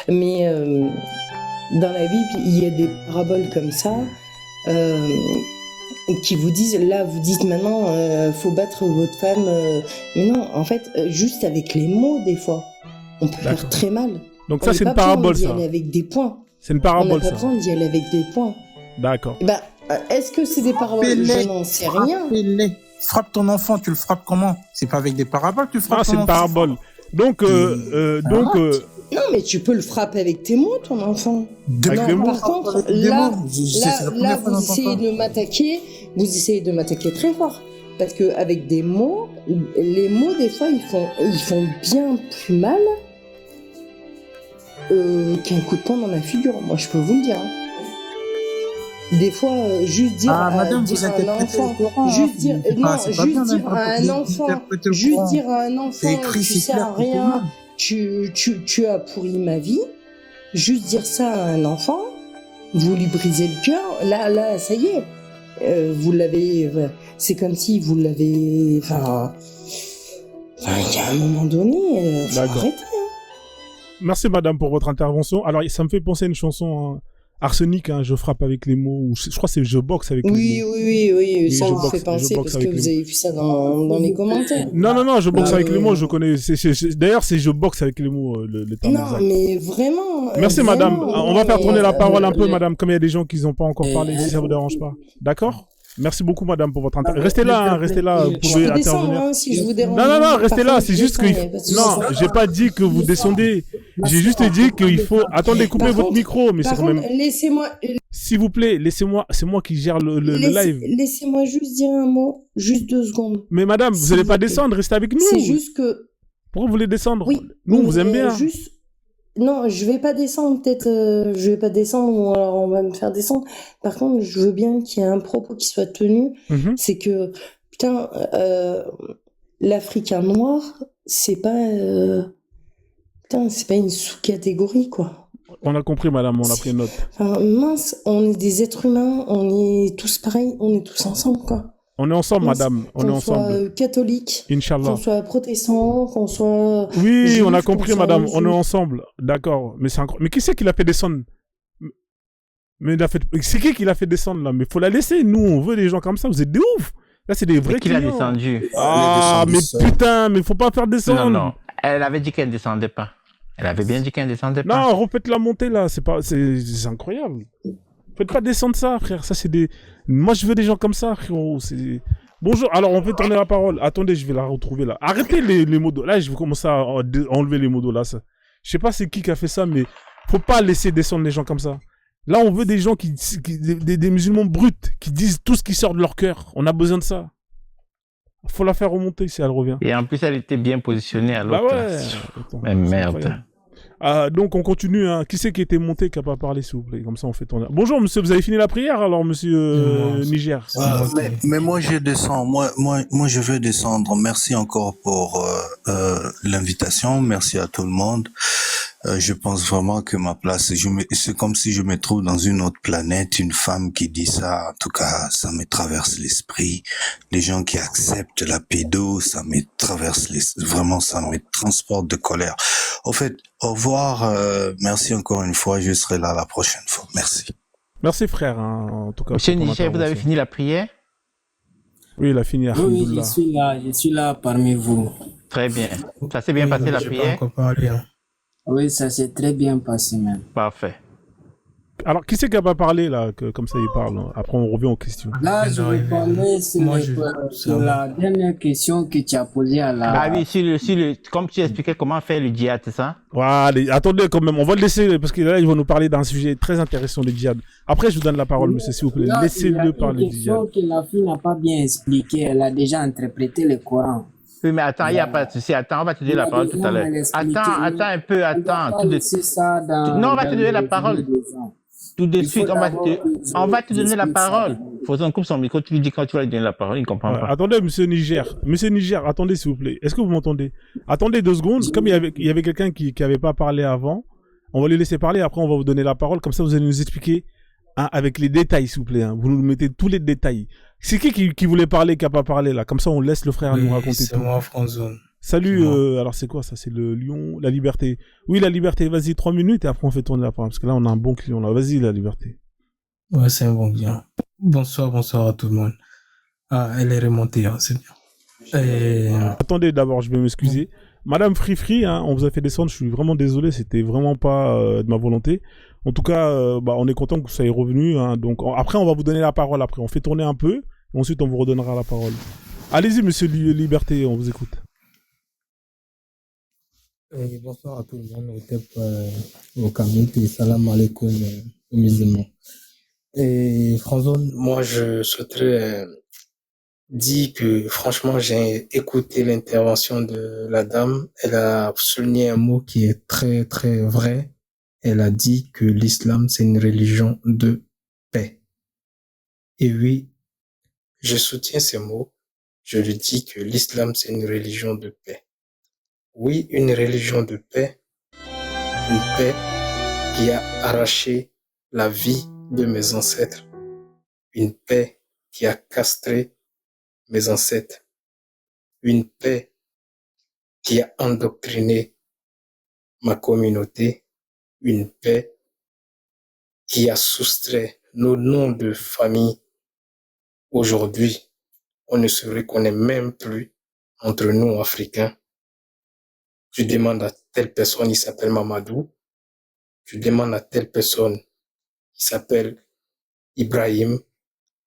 Mais dans la Bible, il y a des paraboles comme ça qui vous disent, là, vous dites maintenant, faut battre votre femme. Mais non, en fait, juste avec les mots, des fois, on peut faire très mal. Donc ça, c'est une parabole, ça. On n'a pas besoin d'y aller avec des points. C'est une parabole, ça. On n'a pas besoin d'y aller avec des points. D'accord. Est-ce que c'est des paraboles? Je n'en sais rien. Frappe ton enfant, tu le frappes comment? C'est pas avec des paraboles, tu frappes ton enfant. C'est une parabole. Donc, Non, mais tu peux le frapper avec tes mots, ton enfant. Avec des mots. Par contre, là, vous essayez de m'attaquer très fort. Parce que avec des mots, les mots, des fois, ils font bien plus mal qu'un coup de poing dans la figure. Moi, je peux vous le dire. Des fois, juste dire à un enfant, juste dire à un enfant, tu sers à rien, tu as pourri ma vie. Juste dire ça à un enfant, vous lui brisez le cœur. Là, ça y est, vous l'avez. C'est comme si vous l'avez. Enfin, il y a un moment donné, faut arrêter. Merci, madame, pour votre intervention. Alors, ça me fait penser à une chanson. Arsenic, je frappe avec les mots. Je crois que c'est je boxe avec les mots. Oui, ça vous fait penser parce que vous avez vu ça dans les commentaires. Non, je boxe avec les mots, je connais. D'ailleurs, c'est je boxe avec les mots, le terme exact. Non, mais vraiment. Merci, madame. On va faire tourner la parole un peu, madame, comme il y a des gens qui n'ont pas encore parlé, si ça vous dérange pas. D'accord? Merci beaucoup, madame, pour votre intervention. Restez là, vous pouvez intervenir. Si je vous dérange. Non, restez là, c'est juste que... Non, j'ai pas dit que vous descendez. J'ai juste dit qu'il faut... Attendez, coupez votre micro, mais c'est quand même... Laissez-moi... S'il vous plaît, laissez-moi... C'est moi qui gère le live. Laissez-moi juste dire un mot, juste 2 secondes. Mais madame, vous n'allez pas descendre, restez avec nous. C'est juste que... Pourquoi vous voulez descendre? Oui. Nous, on vous aime bien. Juste... Non, je vais pas descendre, peut-être, je vais pas descendre, ou alors on va me faire descendre. Par contre, je veux bien qu'il y ait un propos qui soit tenu. C'est que, putain, l'Africain noir, c'est pas une sous-catégorie, quoi. On a compris, madame, on a pris note. Enfin, mince, on est des êtres humains, on est tous pareils, on est tous ensemble, quoi. On est ensemble, Mince, madame, on est qu'on soit ensemble. catholique, Inch'Allah. qu'on soit protestant, qu'on soit Oui, juif, on a qu'on compris, soit madame, on est musulman. ensemble. D'accord. Mais c'est incroyable. Mais qui c'est qui l'a fait descendre? Mais il a fait... C'est qui l'a fait descendre, là? Mais faut la laisser. Nous, on veut des gens comme ça. Vous êtes des ouf. Là, c'est des vrais Mais qui l'a clients. descendu? Ah, mais putain, mais faut pas faire descendre. Non. Elle avait dit qu'elle ne descendait pas. Elle avait bien dit qu'elle ne descendait pas. Non, refaites la montée, là. C'est incroyable. Faites pas descendre ça, frère. Ça, c'est des... Moi, je veux des gens comme ça, frérot. C'est... Bonjour. Alors, on fait tourner la parole. Attendez, je vais la retrouver, là. Arrêtez les modos. Là, je vais commencer à enlever les modos, là. Ça. Je sais pas c'est qui a fait ça, mais faut pas laisser descendre les gens comme ça. Là, on veut des gens des musulmans bruts, qui disent tout ce qui sort de leur cœur. On a besoin de ça. Faut la faire remonter si elle revient. Et en plus, elle était bien positionnée à l'autre. Bah ouais. Attends, mais merde. Donc, on continue. Hein. Qui c'est qui était monté, qui n'a pas parlé, s'il vous plaît? Comme ça, on fait tourner. Bonjour, monsieur. Vous avez fini la prière, alors, monsieur Niger? Mais moi, je descends. Moi, je veux descendre. Merci encore pour l'invitation. Merci à tout le monde. Je pense vraiment que ma place, c'est comme si je me trouve dans une autre planète. Une femme qui dit ça, en tout cas, ça me traverse l'esprit. Les gens qui acceptent la pédo, ça me traverse vraiment, ça me transporte de colère. Au fait, au revoir. Merci encore une fois. Je serai là la prochaine fois. Merci. Merci, frère. Hein, en tout cas. Monsieur Niger, vous avez fini la prière? Oui, il a fini. Oui, je suis là parmi vous. Très bien. Ça s'est bien passé la prière? Oui, ça s'est très bien passé même. Parfait. Alors, qui c'est qui n'a pas parlé, là, comme ça il parle? Après, on revient aux questions. Là, je vais parler sur la dernière question que tu as posée à la... Ah oui, comme tu expliquais comment faire le djihad, c'est ça? Allez, attendez quand même, on va le laisser, parce que là, ils vont nous parler d'un sujet très intéressant, le djihad. Après, je vous donne la parole, monsieur, s'il vous plaît. Laissez-le parler du djihad. Il y a une question que la fille n'a pas bien expliqué. Elle a déjà interprété le Coran. Oui, mais attends, il n'y a pas de souci. Attends, on va te donner la parole tout à l'heure. Attends un peu, attends. Non, on va te donner la parole. Tout de suite, on va te donner la parole. Faisons coupe son micro, tu lui dis quand tu vas lui donner la parole, il ne comprend pas. Attendez, monsieur Niger. Monsieur Niger, attendez s'il vous plaît. Est-ce que vous m'entendez? Attendez 2 secondes. Comme il y avait quelqu'un qui n'avait pas parlé avant, on va lui laisser parler. Après, on va vous donner la parole. Comme ça, vous allez nous expliquer avec les détails, s'il vous plaît. Vous nous mettez tous les détails. C'est qui voulait parler, qui n'a pas parlé là? Comme ça, on laisse le frère nous raconter tout. C'est moi, Franzone. Salut, alors c'est quoi ça? C'est le Lion, la Liberté. Oui, la Liberté, vas-y, 3 minutes et après on fait tourner la parole. Parce que là, on a un bon client là. Vas-y, la Liberté. Ouais, c'est un bon client. Bonsoir à tout le monde. Ah, elle est remontée, hein, c'est bien. Attendez, d'abord, je vais m'excuser. Madame Free, hein, on vous a fait descendre, je suis vraiment désolé, c'était vraiment pas de ma volonté. En tout cas, on est content que vous soyez revenu. Hein, donc, après, on va vous donner la parole. Après, on fait tourner un peu. Et ensuite, on vous redonnera la parole. Allez-y, monsieur Liberté, on vous écoute. Bonsoir à tout le monde, au TEP, au Kamit, et salam alaikum aux musulmans. Et Franzone, moi je souhaiterais dire que franchement j'ai écouté l'intervention de la dame. Elle a souligné un mot qui est très très vrai. Elle a dit que l'islam c'est une religion de paix. Et oui, je soutiens ces mots. Je lui dis que l'islam c'est une religion de paix. Oui, une religion de paix, une paix qui a arraché la vie de mes ancêtres, une paix qui a castré mes ancêtres, une paix qui a endoctriné ma communauté, une paix qui a soustrait nos noms de famille. Aujourd'hui, on ne se reconnaît même plus entre nous, Africains. Tu demandes à telle personne, il s'appelle Mamadou. Tu demandes à telle personne, il s'appelle Ibrahim.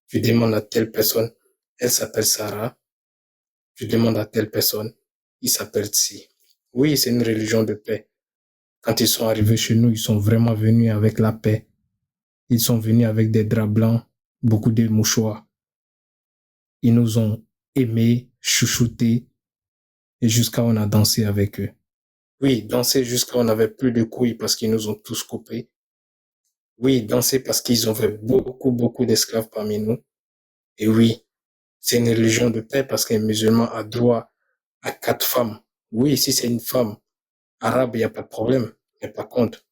Tu demandes à telle personne, elle s'appelle Sarah. Tu demandes à telle personne, il s'appelle Tsi. Oui, c'est une religion de paix. Quand ils sont arrivés chez nous, ils sont vraiment venus avec la paix. Ils sont venus avec des draps blancs, beaucoup de mouchoirs. Ils nous ont aimés, chouchoutés, et jusqu'à on a dansé avec eux. Oui, danser jusqu'à on n'avait plus de couilles parce qu'ils nous ont tous coupés. Oui, danser parce qu'ils ont fait beaucoup d'esclaves parmi nous. Et oui, c'est une religion de paix parce qu'un musulman a droit à 4 femmes. Oui, si c'est une femme arabe, il n'y a pas de problème. Mais par contre,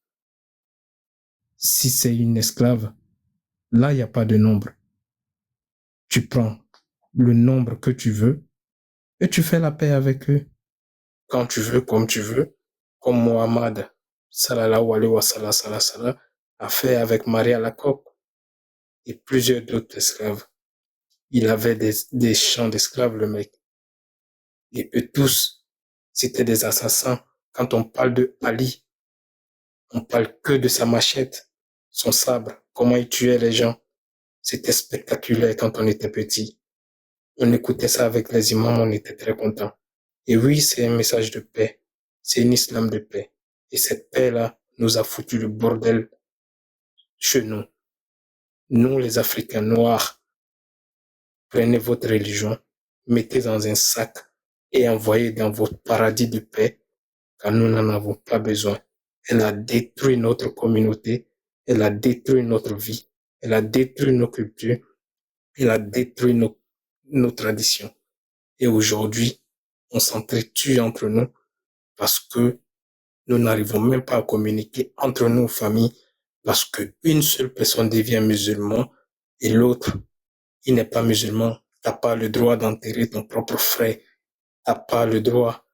Si c'est une esclave, là, il n'y a pas de nombre. Tu prends le nombre que tu veux et tu fais la paix avec eux. Quand tu veux, comme Mohammed, sallallahu alayhi wa sallam, a fait avec Maria la coque et plusieurs d'autres esclaves. Il avait des champs d'esclaves, le mec. Et eux tous, c'était des assassins. Quand on parle de Ali, on parle que de sa machette, son sabre, comment il tuait les gens. C'était spectaculaire quand on était petit. On écoutait ça avec les imams, on était très contents. Et oui, c'est un message de paix. C'est un islam de paix. Et cette paix-là nous a foutu le bordel chez nous. Nous, les Africains noirs, prenez votre religion, mettez dans un sac et envoyez dans votre paradis de paix, car nous n'en avons pas besoin. Elle a détruit notre communauté, elle a détruit notre vie, elle a détruit nos cultures, elle a détruit nos traditions. Et aujourd'hui, on s'entretue entre nous parce que nous n'arrivons même pas à communiquer entre nous, familles, parce qu'une seule personne devient musulman et l'autre, il n'est pas musulman. T'as pas le droit d'enterrer ton propre frère. T'as pas le droit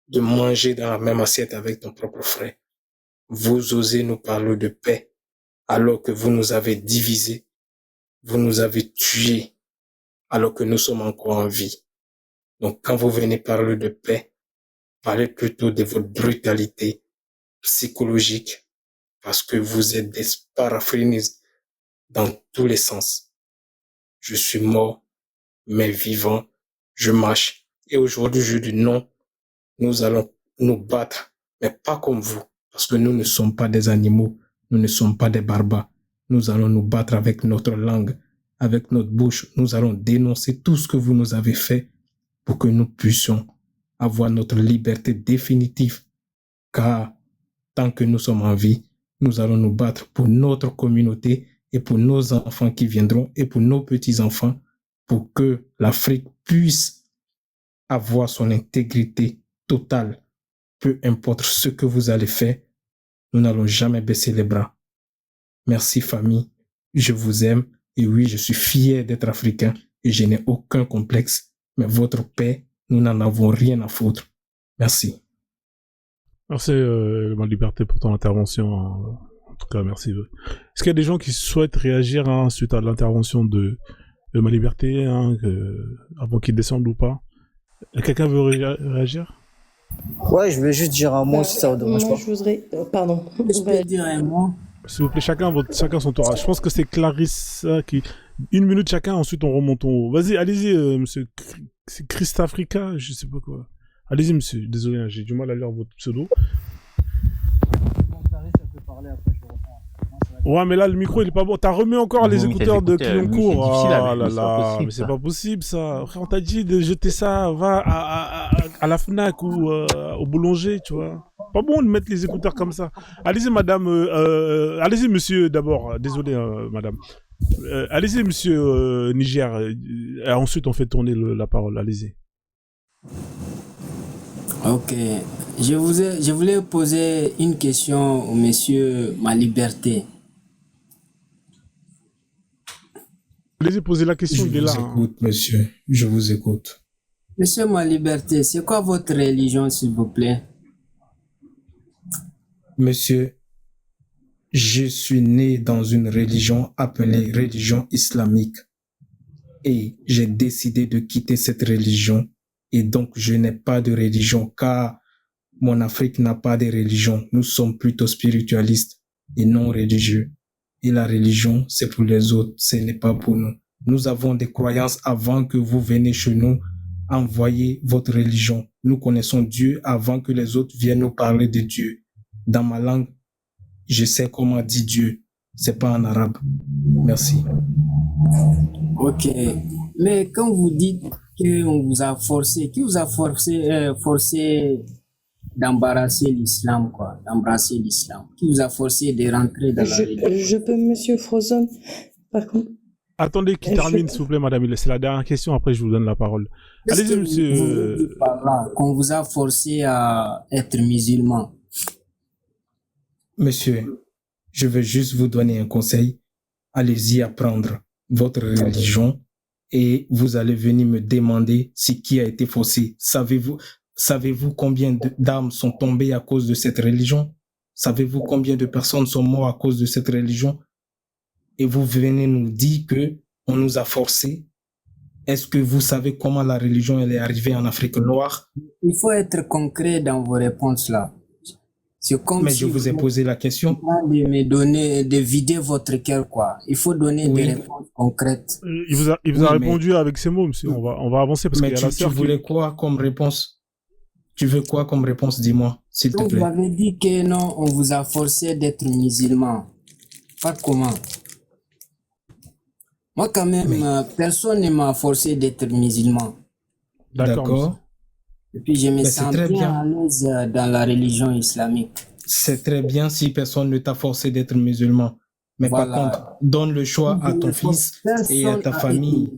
de manger dans la même assiette avec ton propre frère. Vous osez nous parler de paix alors que vous nous avez divisés, vous nous avez tués alors que nous sommes encore en vie. Donc quand vous venez parler de paix, parlez plutôt de votre brutalité psychologique parce que vous êtes des paraphénistes dans tous les sens. Je suis mort, mais vivant, je marche. Et aujourd'hui, je dis non, nous allons nous battre, mais pas comme vous, parce que nous ne sommes pas des animaux, nous ne sommes pas des barbares. Nous allons nous battre avec notre langue, avec notre bouche. Nous allons dénoncer tout ce que vous nous avez fait pour que nous puissions avoir notre liberté définitive. Car tant que nous sommes en vie, nous allons nous battre pour notre communauté et pour nos enfants qui viendront et pour nos petits-enfants pour que l'Afrique puisse avoir son intégrité totale. Peu importe ce que vous allez faire, nous n'allons jamais baisser les bras. Merci famille, je vous aime et oui, je suis fier d'être africain et je n'ai aucun complexe. Mais votre paix, nous n'en avons rien à foutre. Merci. Merci, ma liberté, pour ton intervention. En tout cas, merci. Est-ce qu'il y a des gens qui souhaitent réagir suite à l'intervention de ma liberté, avant qu'il descende ou pas? Quelqu'un veut réagir? Ouais, je vais juste dire un mot si ça vous dérange pas. Moi, je voudrais... pardon. Je peux dire un mot? S'il vous plaît, chacun son tour. Je pense que c'est Clarissa qui... 1 minute chacun, ensuite on remonte en haut. Vas-y, allez-y, monsieur. C'est Christafrica, je sais pas quoi. Allez-y, monsieur. Désolé, j'ai du mal à lire votre pseudo. Ouais, mais là, le micro, il est pas bon. T'as remis encore les écouteurs de Clignancourt. Oh là là, mais c'est pas possible, ça. Après, on t'a dit de jeter ça, va à la Fnac ou au boulanger, tu vois. Pas bon de mettre les écouteurs comme ça. Allez-y, madame. Allez-y, monsieur, d'abord. Désolé, madame. Allez-y, monsieur Niger. Ensuite, on fait tourner la parole. Allez-y. Ok. Je voulais poser une question au monsieur Ma Liberté. Allez-y, posez la question, il est là. Je vous écoute, monsieur. Je vous écoute. Monsieur Ma Liberté, c'est quoi votre religion, s'il vous plaît? Monsieur, je suis né dans une religion appelée religion islamique. Et j'ai décidé de quitter cette religion. Et donc, je n'ai pas de religion car mon Afrique n'a pas de religion. Nous sommes plutôt spiritualistes et non religieux. Et la religion, c'est pour les autres, ce n'est pas pour nous. Nous avons des croyances avant que vous veniez chez nous. Envoyez votre religion. Nous connaissons Dieu avant que les autres viennent nous parler de Dieu. Dans ma langue, je sais comment dire Dieu. C'est pas en arabe. Merci. Ok. Mais quand vous dites qu'on vous a forcé, qui vous a forcé d'embrasser l'islam, quoi, d'embrasser l'islam? Qui vous a forcé de rentrer dans la religion? Je peux, monsieur Frozen, par contre. Attendez qu'il termine, s'il vous plaît, madame. C'est la dernière question, après je vous donne la parole. Allez-y, monsieur. Qu'on vous a forcé à être musulman. Monsieur, Je vais juste vous donner un conseil. Allez-y apprendre votre religion et vous allez venir me demander qui a été faussé. Savez-vous combien d'âmes sont tombées à cause de cette religion? Savez-vous combien de personnes sont mortes à cause de cette religion? Et vous venez nous dire que on nous a forcés. Est-ce que vous savez comment la religion elle est arrivée en Afrique noire? Il faut être concret dans vos réponses là. C'est comme Mais si je vous ai posé la question. De me donner, de vider votre cœur, quoi. Il faut donner des réponses concrètes. Il vous a répondu avec ces mots, monsieur. On va avancer parce qu'il y a la sœur. Tu voulais quoi comme réponse? Tu veux quoi comme réponse? Dis-moi, s'il te plaît. Vous avez dit que non, on vous a forcé d'être musulman. Pas comment. Moi, quand même, personne ne m'a forcé d'être musulman. D'accord. Et puis, je me sens bien à l'aise dans la religion islamique. C'est très bien si personne ne t'a forcé d'être musulman. Mais par contre, donne le choix à ton fils et à ta famille.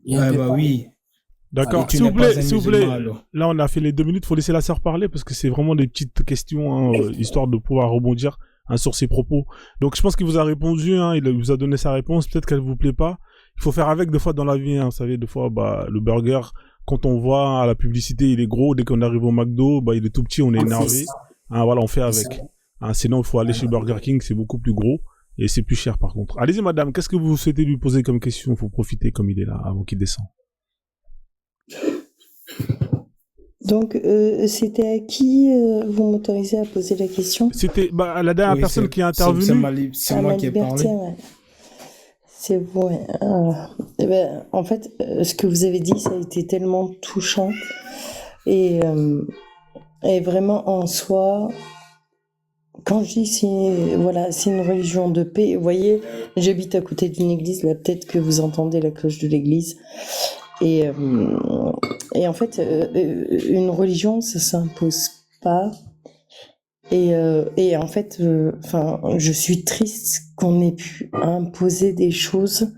Oui. D'accord, s'il vous plaît. Là, on a fait les 2 minutes. Il faut laisser la sœur parler parce que c'est vraiment des petites questions, histoire de pouvoir rebondir sur ses propos. Donc, je pense qu'il vous a répondu. Il vous a donné sa réponse. Peut-être qu'elle vous plaît pas. Il faut faire avec des fois dans la vie. Vous savez, des fois, le burger, quand on voit à la publicité, il est gros. Dès qu'on arrive au McDo, il est tout petit, on est énervé. Voilà, on fait avec. Sinon, il faut aller chez Burger King, c'est beaucoup plus gros. Et c'est plus cher, par contre. Allez-y, madame, qu'est-ce que vous souhaitez lui poser comme question? Il faut profiter comme il est là, avant qu'il descende. Donc, c'était à qui vous m'autorisez à poser la question? C'était la dernière personne qui est intervenue. C'est moi qui ai parlé. Ouais. C'est bon. En fait, ce que vous avez dit, ça a été tellement touchant. Et vraiment, en soi, quand je dis c'est une religion de paix, vous voyez, j'habite à côté d'une église, là, peut-être que vous entendez la cloche de l'église. Et en fait, une religion, ça s'impose pas. Et en fait, je suis triste qu'on ait pu imposer des choses,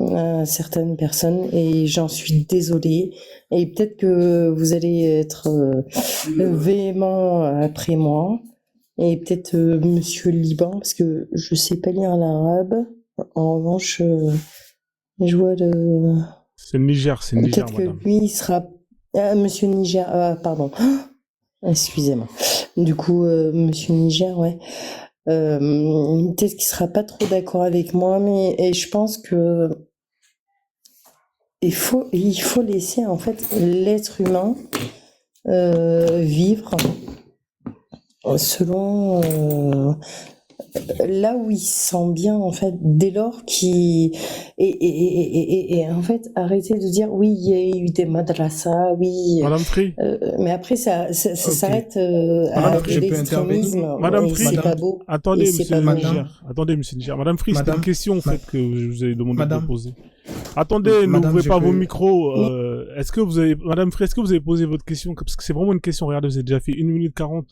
à certaines personnes, et j'en suis désolée. Et peut-être que vous allez être véhément après moi, et peut-être Monsieur Liban, parce que je sais pas lire l'arabe. En revanche, je vois le. C'est le Niger, peut-être madame. que lui, il sera. Monsieur Niger, pardon. Excusez-moi. Du coup, Monsieur Niger, ouais. Peut-être qu'il sera pas trop d'accord avec moi, mais je pense que il faut laisser en fait l'être humain vivre selon là où il se sent bien, en fait, dès lors qu'il et en fait arrêter de dire oui, il y a eu des madrasas, oui, Madame Free, mais après ça s'arrête à de l'extrémisme. Madame et Free, c'est pas beau. attendez, et c'est monsieur pas Niger. Attendez, monsieur Niger. Madame Free, c'est une question en fait que je vous ai demandé de poser. Attendez, Madame, n'ouvrez pas peux- vos micros. Est-ce que vous avez, Madame Free, est-ce que vous avez posé votre question? Parce que c'est vraiment une question. Regardez, vous avez déjà fait 1 minute 40.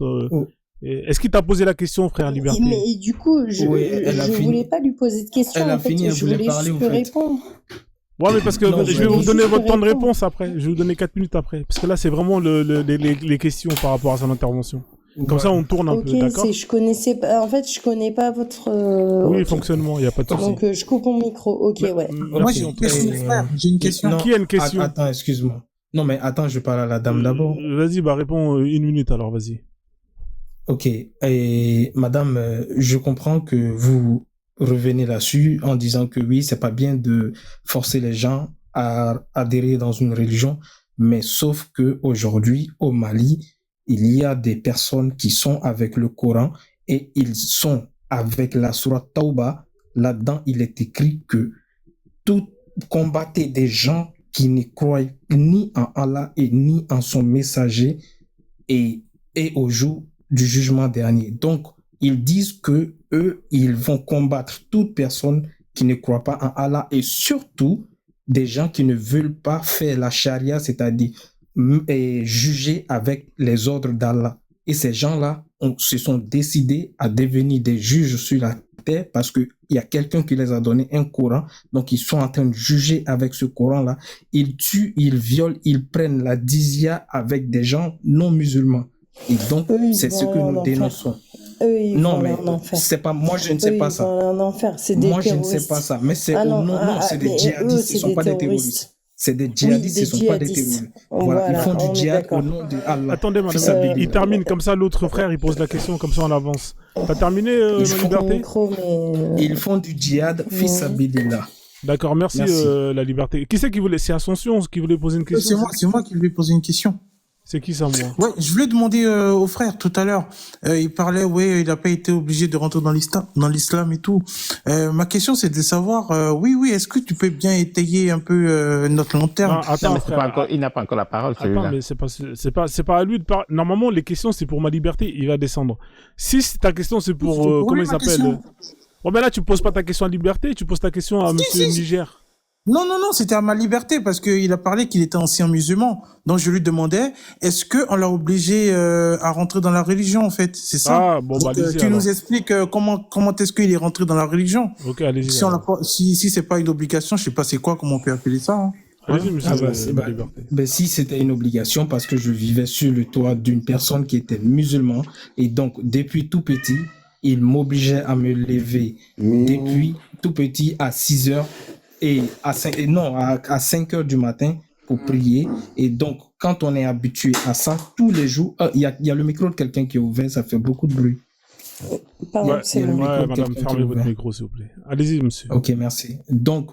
Est-ce qu'il t'a posé la question, frère Liberté? Mais du coup, je voulais pas lui poser de questions. Elle a en fait, fini, elle je voulait voulais parler, juste au lui fait. répondre. Ouais, mais parce que Non, je je vais vous voulais donner juste votre temps de répondre. réponse après. Je vais vous donner 4 minutes après. Parce que là, c'est vraiment les questions par rapport à son intervention. Comme ça, on tourne un peu, d'accord? Je connaissais pas. En fait, je connais pas votre. Oui, ok. fonctionnement, il n'y a pas de souci. Donc, je coupe mon micro. Ok, ouais. Moi, j'ai une question, frère. J'ai une question. Non, Qui a une question? Attends, excuse-moi. Non, mais attends, je parle à la dame d'abord. Vas-y, réponds 1 minute alors, vas-y. Ok. Et madame, je comprends que vous revenez là-dessus en disant que oui, c'est pas bien de forcer les gens à adhérer dans une religion, mais sauf que aujourd'hui, au Mali, il y a des personnes qui sont avec le Coran et ils sont avec la sourate Tauba. Là-dedans, il est écrit que tout combattez des gens qui ne croient ni en Allah et ni en son messager et au jour du jugement dernier. Donc, ils disent que eux, ils vont combattre toute personne qui ne croit pas en Allah et surtout des gens qui ne veulent pas faire la charia, c'est-à-dire juger avec les ordres d'Allah. Et ces gens-là se sont décidés à devenir des juges sur la terre parce qu'il y a quelqu'un qui les a donné un Coran. Donc, ils sont en train de juger avec ce Coran-là. Ils tuent, ils violent, ils prennent la dizya avec des gens non musulmans. Et donc, Eux, ils c'est ce vont que aller en nous enfer. dénonçons. Eux, ils Non, vont aller mais en enfer. c'est pas, moi, je ne sais Eux, pas ils ça. vont aller en enfer. C'est des Moi, je ne terroristes. sais pas ça. Mais c'est Ah au non, nom, non, c'est des mais eux, djihadistes, ce c'est ne sont des pas des terroristes. terroristes. C'est des Oui, djihadistes, ce des ne sont pas des djihadistes. terroristes. Voilà, ils Voilà, font du on est djihad au d'accord. nom de Allah. Attendez, madame, Fils Abdellah. il termine comme ça, l'autre frère, il pose la question, comme ça on avance. T'as terminé, Ils ma font, liberté? Micro, mais... ils font du djihad, fils Abdellah. D'accord, merci, Merci. la liberté. Qui c'est qui voulait... C'est Ascension qui voulait poser une question? C'est moi qui lui ai posé une question. C'est qui ça, moi? Ouais, je voulais demander au frère tout à l'heure. Il parlait, ouais, il n'a pas été obligé de rentrer dans l'islam et tout. Ma question, c'est de savoir, oui, est-ce que tu peux bien étayer un peu notre long terme? Non, attends, mais frère, il n'a pas encore la parole, attends, celui-là. mais c'est pas à lui de parler. Normalement, les questions, c'est pour ma liberté, il va descendre. Si ta question, c'est pour, C'était pour comment lui, il ma s'appelle? question. Bon, ben là, tu poses pas ta question à liberté, tu poses ta question à monsieur Niger. Non, c'était à ma liberté parce qu'il a parlé qu'il était ancien musulman. Donc je lui demandais, est-ce que on l'a obligé à rentrer dans la religion en fait? C'est ça. Ah, bon, Donc, bah, allez-y, tu alors. nous expliques comment est-ce qu'il est rentré dans la religion? Ok, allez-y. Si on l'a alors. pas, si c'est pas une obligation, je sais pas c'est quoi, comment on peut appeler ça. Hein. Allez-y, monsieur, Ah bah, la liberté. si c'était une obligation, parce que je vivais sur le toit d'une personne qui était musulman, et donc depuis tout petit, il m'obligeait à me lever depuis tout petit à 6 heures et à 5 heures du matin pour prier. Et donc, quand on est habitué à ça tous les jours, il y a le micro de quelqu'un qui est ouvert, ça fait beaucoup de bruit. Pardon, Ouais, c'est le bon. micro de madame, quelqu'un qui fermez est votre ouvert. micro, s'il vous plaît. Allez-y, monsieur. Ok, merci. Donc,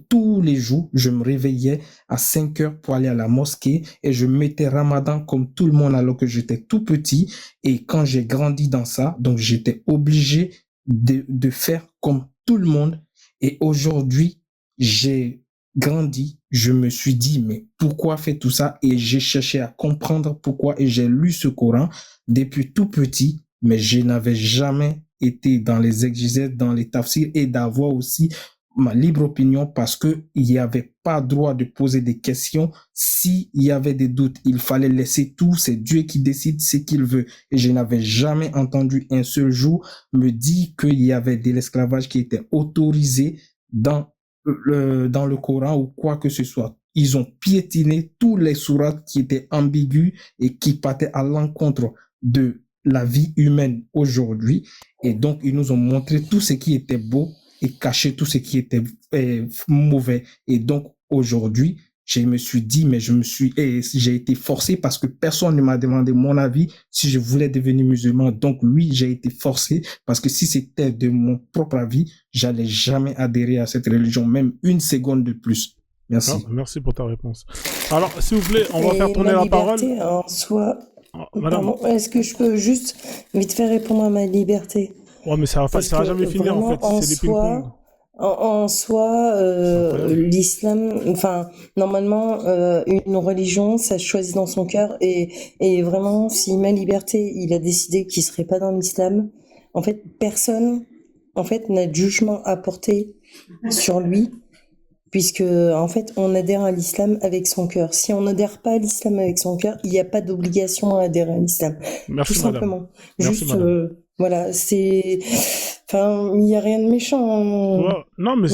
tous les jours, je me réveillais à 5 heures pour aller à la mosquée et je mettais Ramadan comme tout le monde alors que j'étais tout petit. Et quand j'ai grandi dans ça, donc j'étais obligé de faire comme tout le monde. Et aujourd'hui, j'ai grandi, je me suis dit, mais pourquoi faire tout ça? Et j'ai cherché à comprendre pourquoi et j'ai lu ce Coran depuis tout petit, mais je n'avais jamais été dans les exégèses, dans les tafsirs et d'avoir aussi ma libre opinion parce que il n'y avait pas droit de poser des questions. S'il y avait des doutes, il fallait laisser tout. C'est Dieu qui décide ce qu'il veut. Et je n'avais jamais entendu un seul jour me dire qu'il y avait de l'esclavage qui était autorisé dans le Coran ou quoi que ce soit. Ils ont piétiné tous les sourates qui étaient ambigus et qui partaient à l'encontre de la vie humaine aujourd'hui. Et donc, ils nous ont montré tout ce qui était beau et caché tout ce qui était mauvais. Et donc, aujourd'hui, je me suis dit, mais j'ai été forcé parce que personne ne m'a demandé mon avis si je voulais devenir musulman. Donc, oui, j'ai été forcé parce que si c'était de mon propre avis, j'allais jamais adhérer à cette religion, même une seconde de plus. Merci. Ah, merci pour ta réponse. Alors, s'il vous plaît, on va faire tourner la parole. En soi... Madame. Pardon, est-ce que je peux juste vite faire répondre à ma liberté? Ouais, mais ça va jamais finir, en fait. C'est des ping-pong. En soi, l'islam, enfin, normalement, une religion, ça se choisit dans son cœur et vraiment, si ma liberté, il a décidé qu'il serait pas dans l'islam, en fait, personne, en fait, n'a de jugement à porter sur lui, puisque, en fait, on adhère à l'islam avec son cœur. Si on n'adhère pas à l'islam avec son cœur, il n'y a pas d'obligation à adhérer à l'islam. Merci, tout madame. simplement. Merci, Juste, madame. voilà, c'est... Enfin, il n'y a rien de méchant. Ouais, non, mais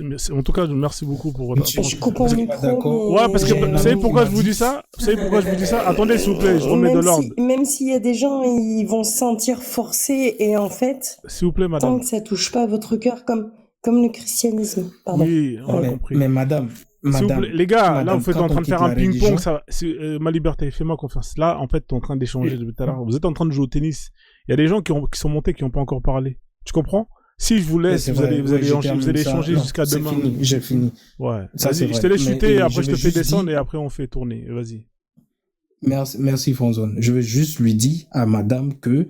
mais en tout cas, merci beaucoup pour votre je coupe mon micro. Ouais, parce que vous savez pourquoi je vous dis ça? Vous savez pourquoi je vous dis ça? Attendez, s'il vous plaît, je remets de l'ordre. Même s'il y a des gens, ils vont se sentir forcés et en fait, s'il vous plaît, madame. Tant que ça touche pas à votre cœur comme le christianisme. Pardon. Oui, on a compris. Mais madame, s'il vous plaît, les gars, madame, là, vous êtes en train de faire un religion... ping-pong. Ma liberté, fais-moi confiance. Là, en fait, tu es en train d'échanger depuis tout à l'heure. Vous êtes en train de jouer au tennis. Il y a des gens qui sont montés qui n'ont pas encore parlé. Tu comprends? Si je vous laisse, vous allez échanger jusqu'à demain. J'ai fini. Ouais. Ça, vas-y, je te laisse chuter, après je te fais descendre et après on fait tourner. Vas-y. Merci Fonzone. Je veux juste lui dire à madame que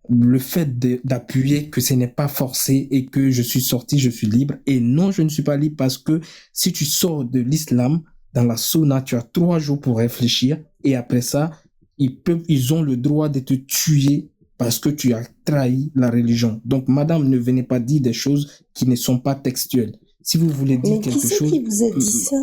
le fait d'appuyer que ce n'est pas forcé et que je suis sorti, je suis libre. Et non, je ne suis pas libre parce que si tu sors de l'islam, dans la sunna, tu as 3 jours pour réfléchir et après ça, ils ont le droit de te tuer parce que tu as trahi la religion. Donc, madame, ne venez pas dire des choses qui ne sont pas textuelles. Si vous voulez dire quelque chose... Mais qui c'est qui vous a dit ça?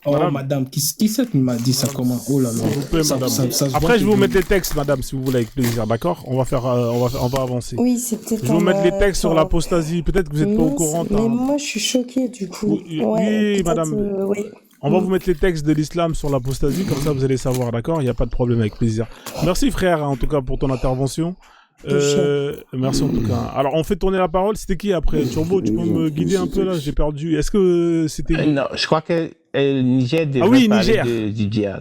Oh, madame, qui c'est qui m'a dit ça? Comment? Oh là là. S'il vous plaît, madame. Après, je vais vous mettre les textes, madame, si vous voulez, avec plaisir. D'accord? On va avancer. Oui, c'est peut-être... Je vais vous mettre les textes sur l'apostasie. Peut-être que vous n'êtes pas au courant. Mais moi, je suis choquée, du coup. Oui, madame. Oui. On va vous mettre les textes de l'islam sur l'apostasie, comme ça vous allez savoir, d'accord? Il n'y a pas de problème, avec plaisir. Merci frère, en tout cas, pour ton intervention. Merci en tout cas. Alors, on fait tourner la parole. C'était qui après? Turbo, tu peux me guider un peu là? J'ai perdu. Est-ce que c'était... Non, je crois que Niger devait parler Niger. Du djihad.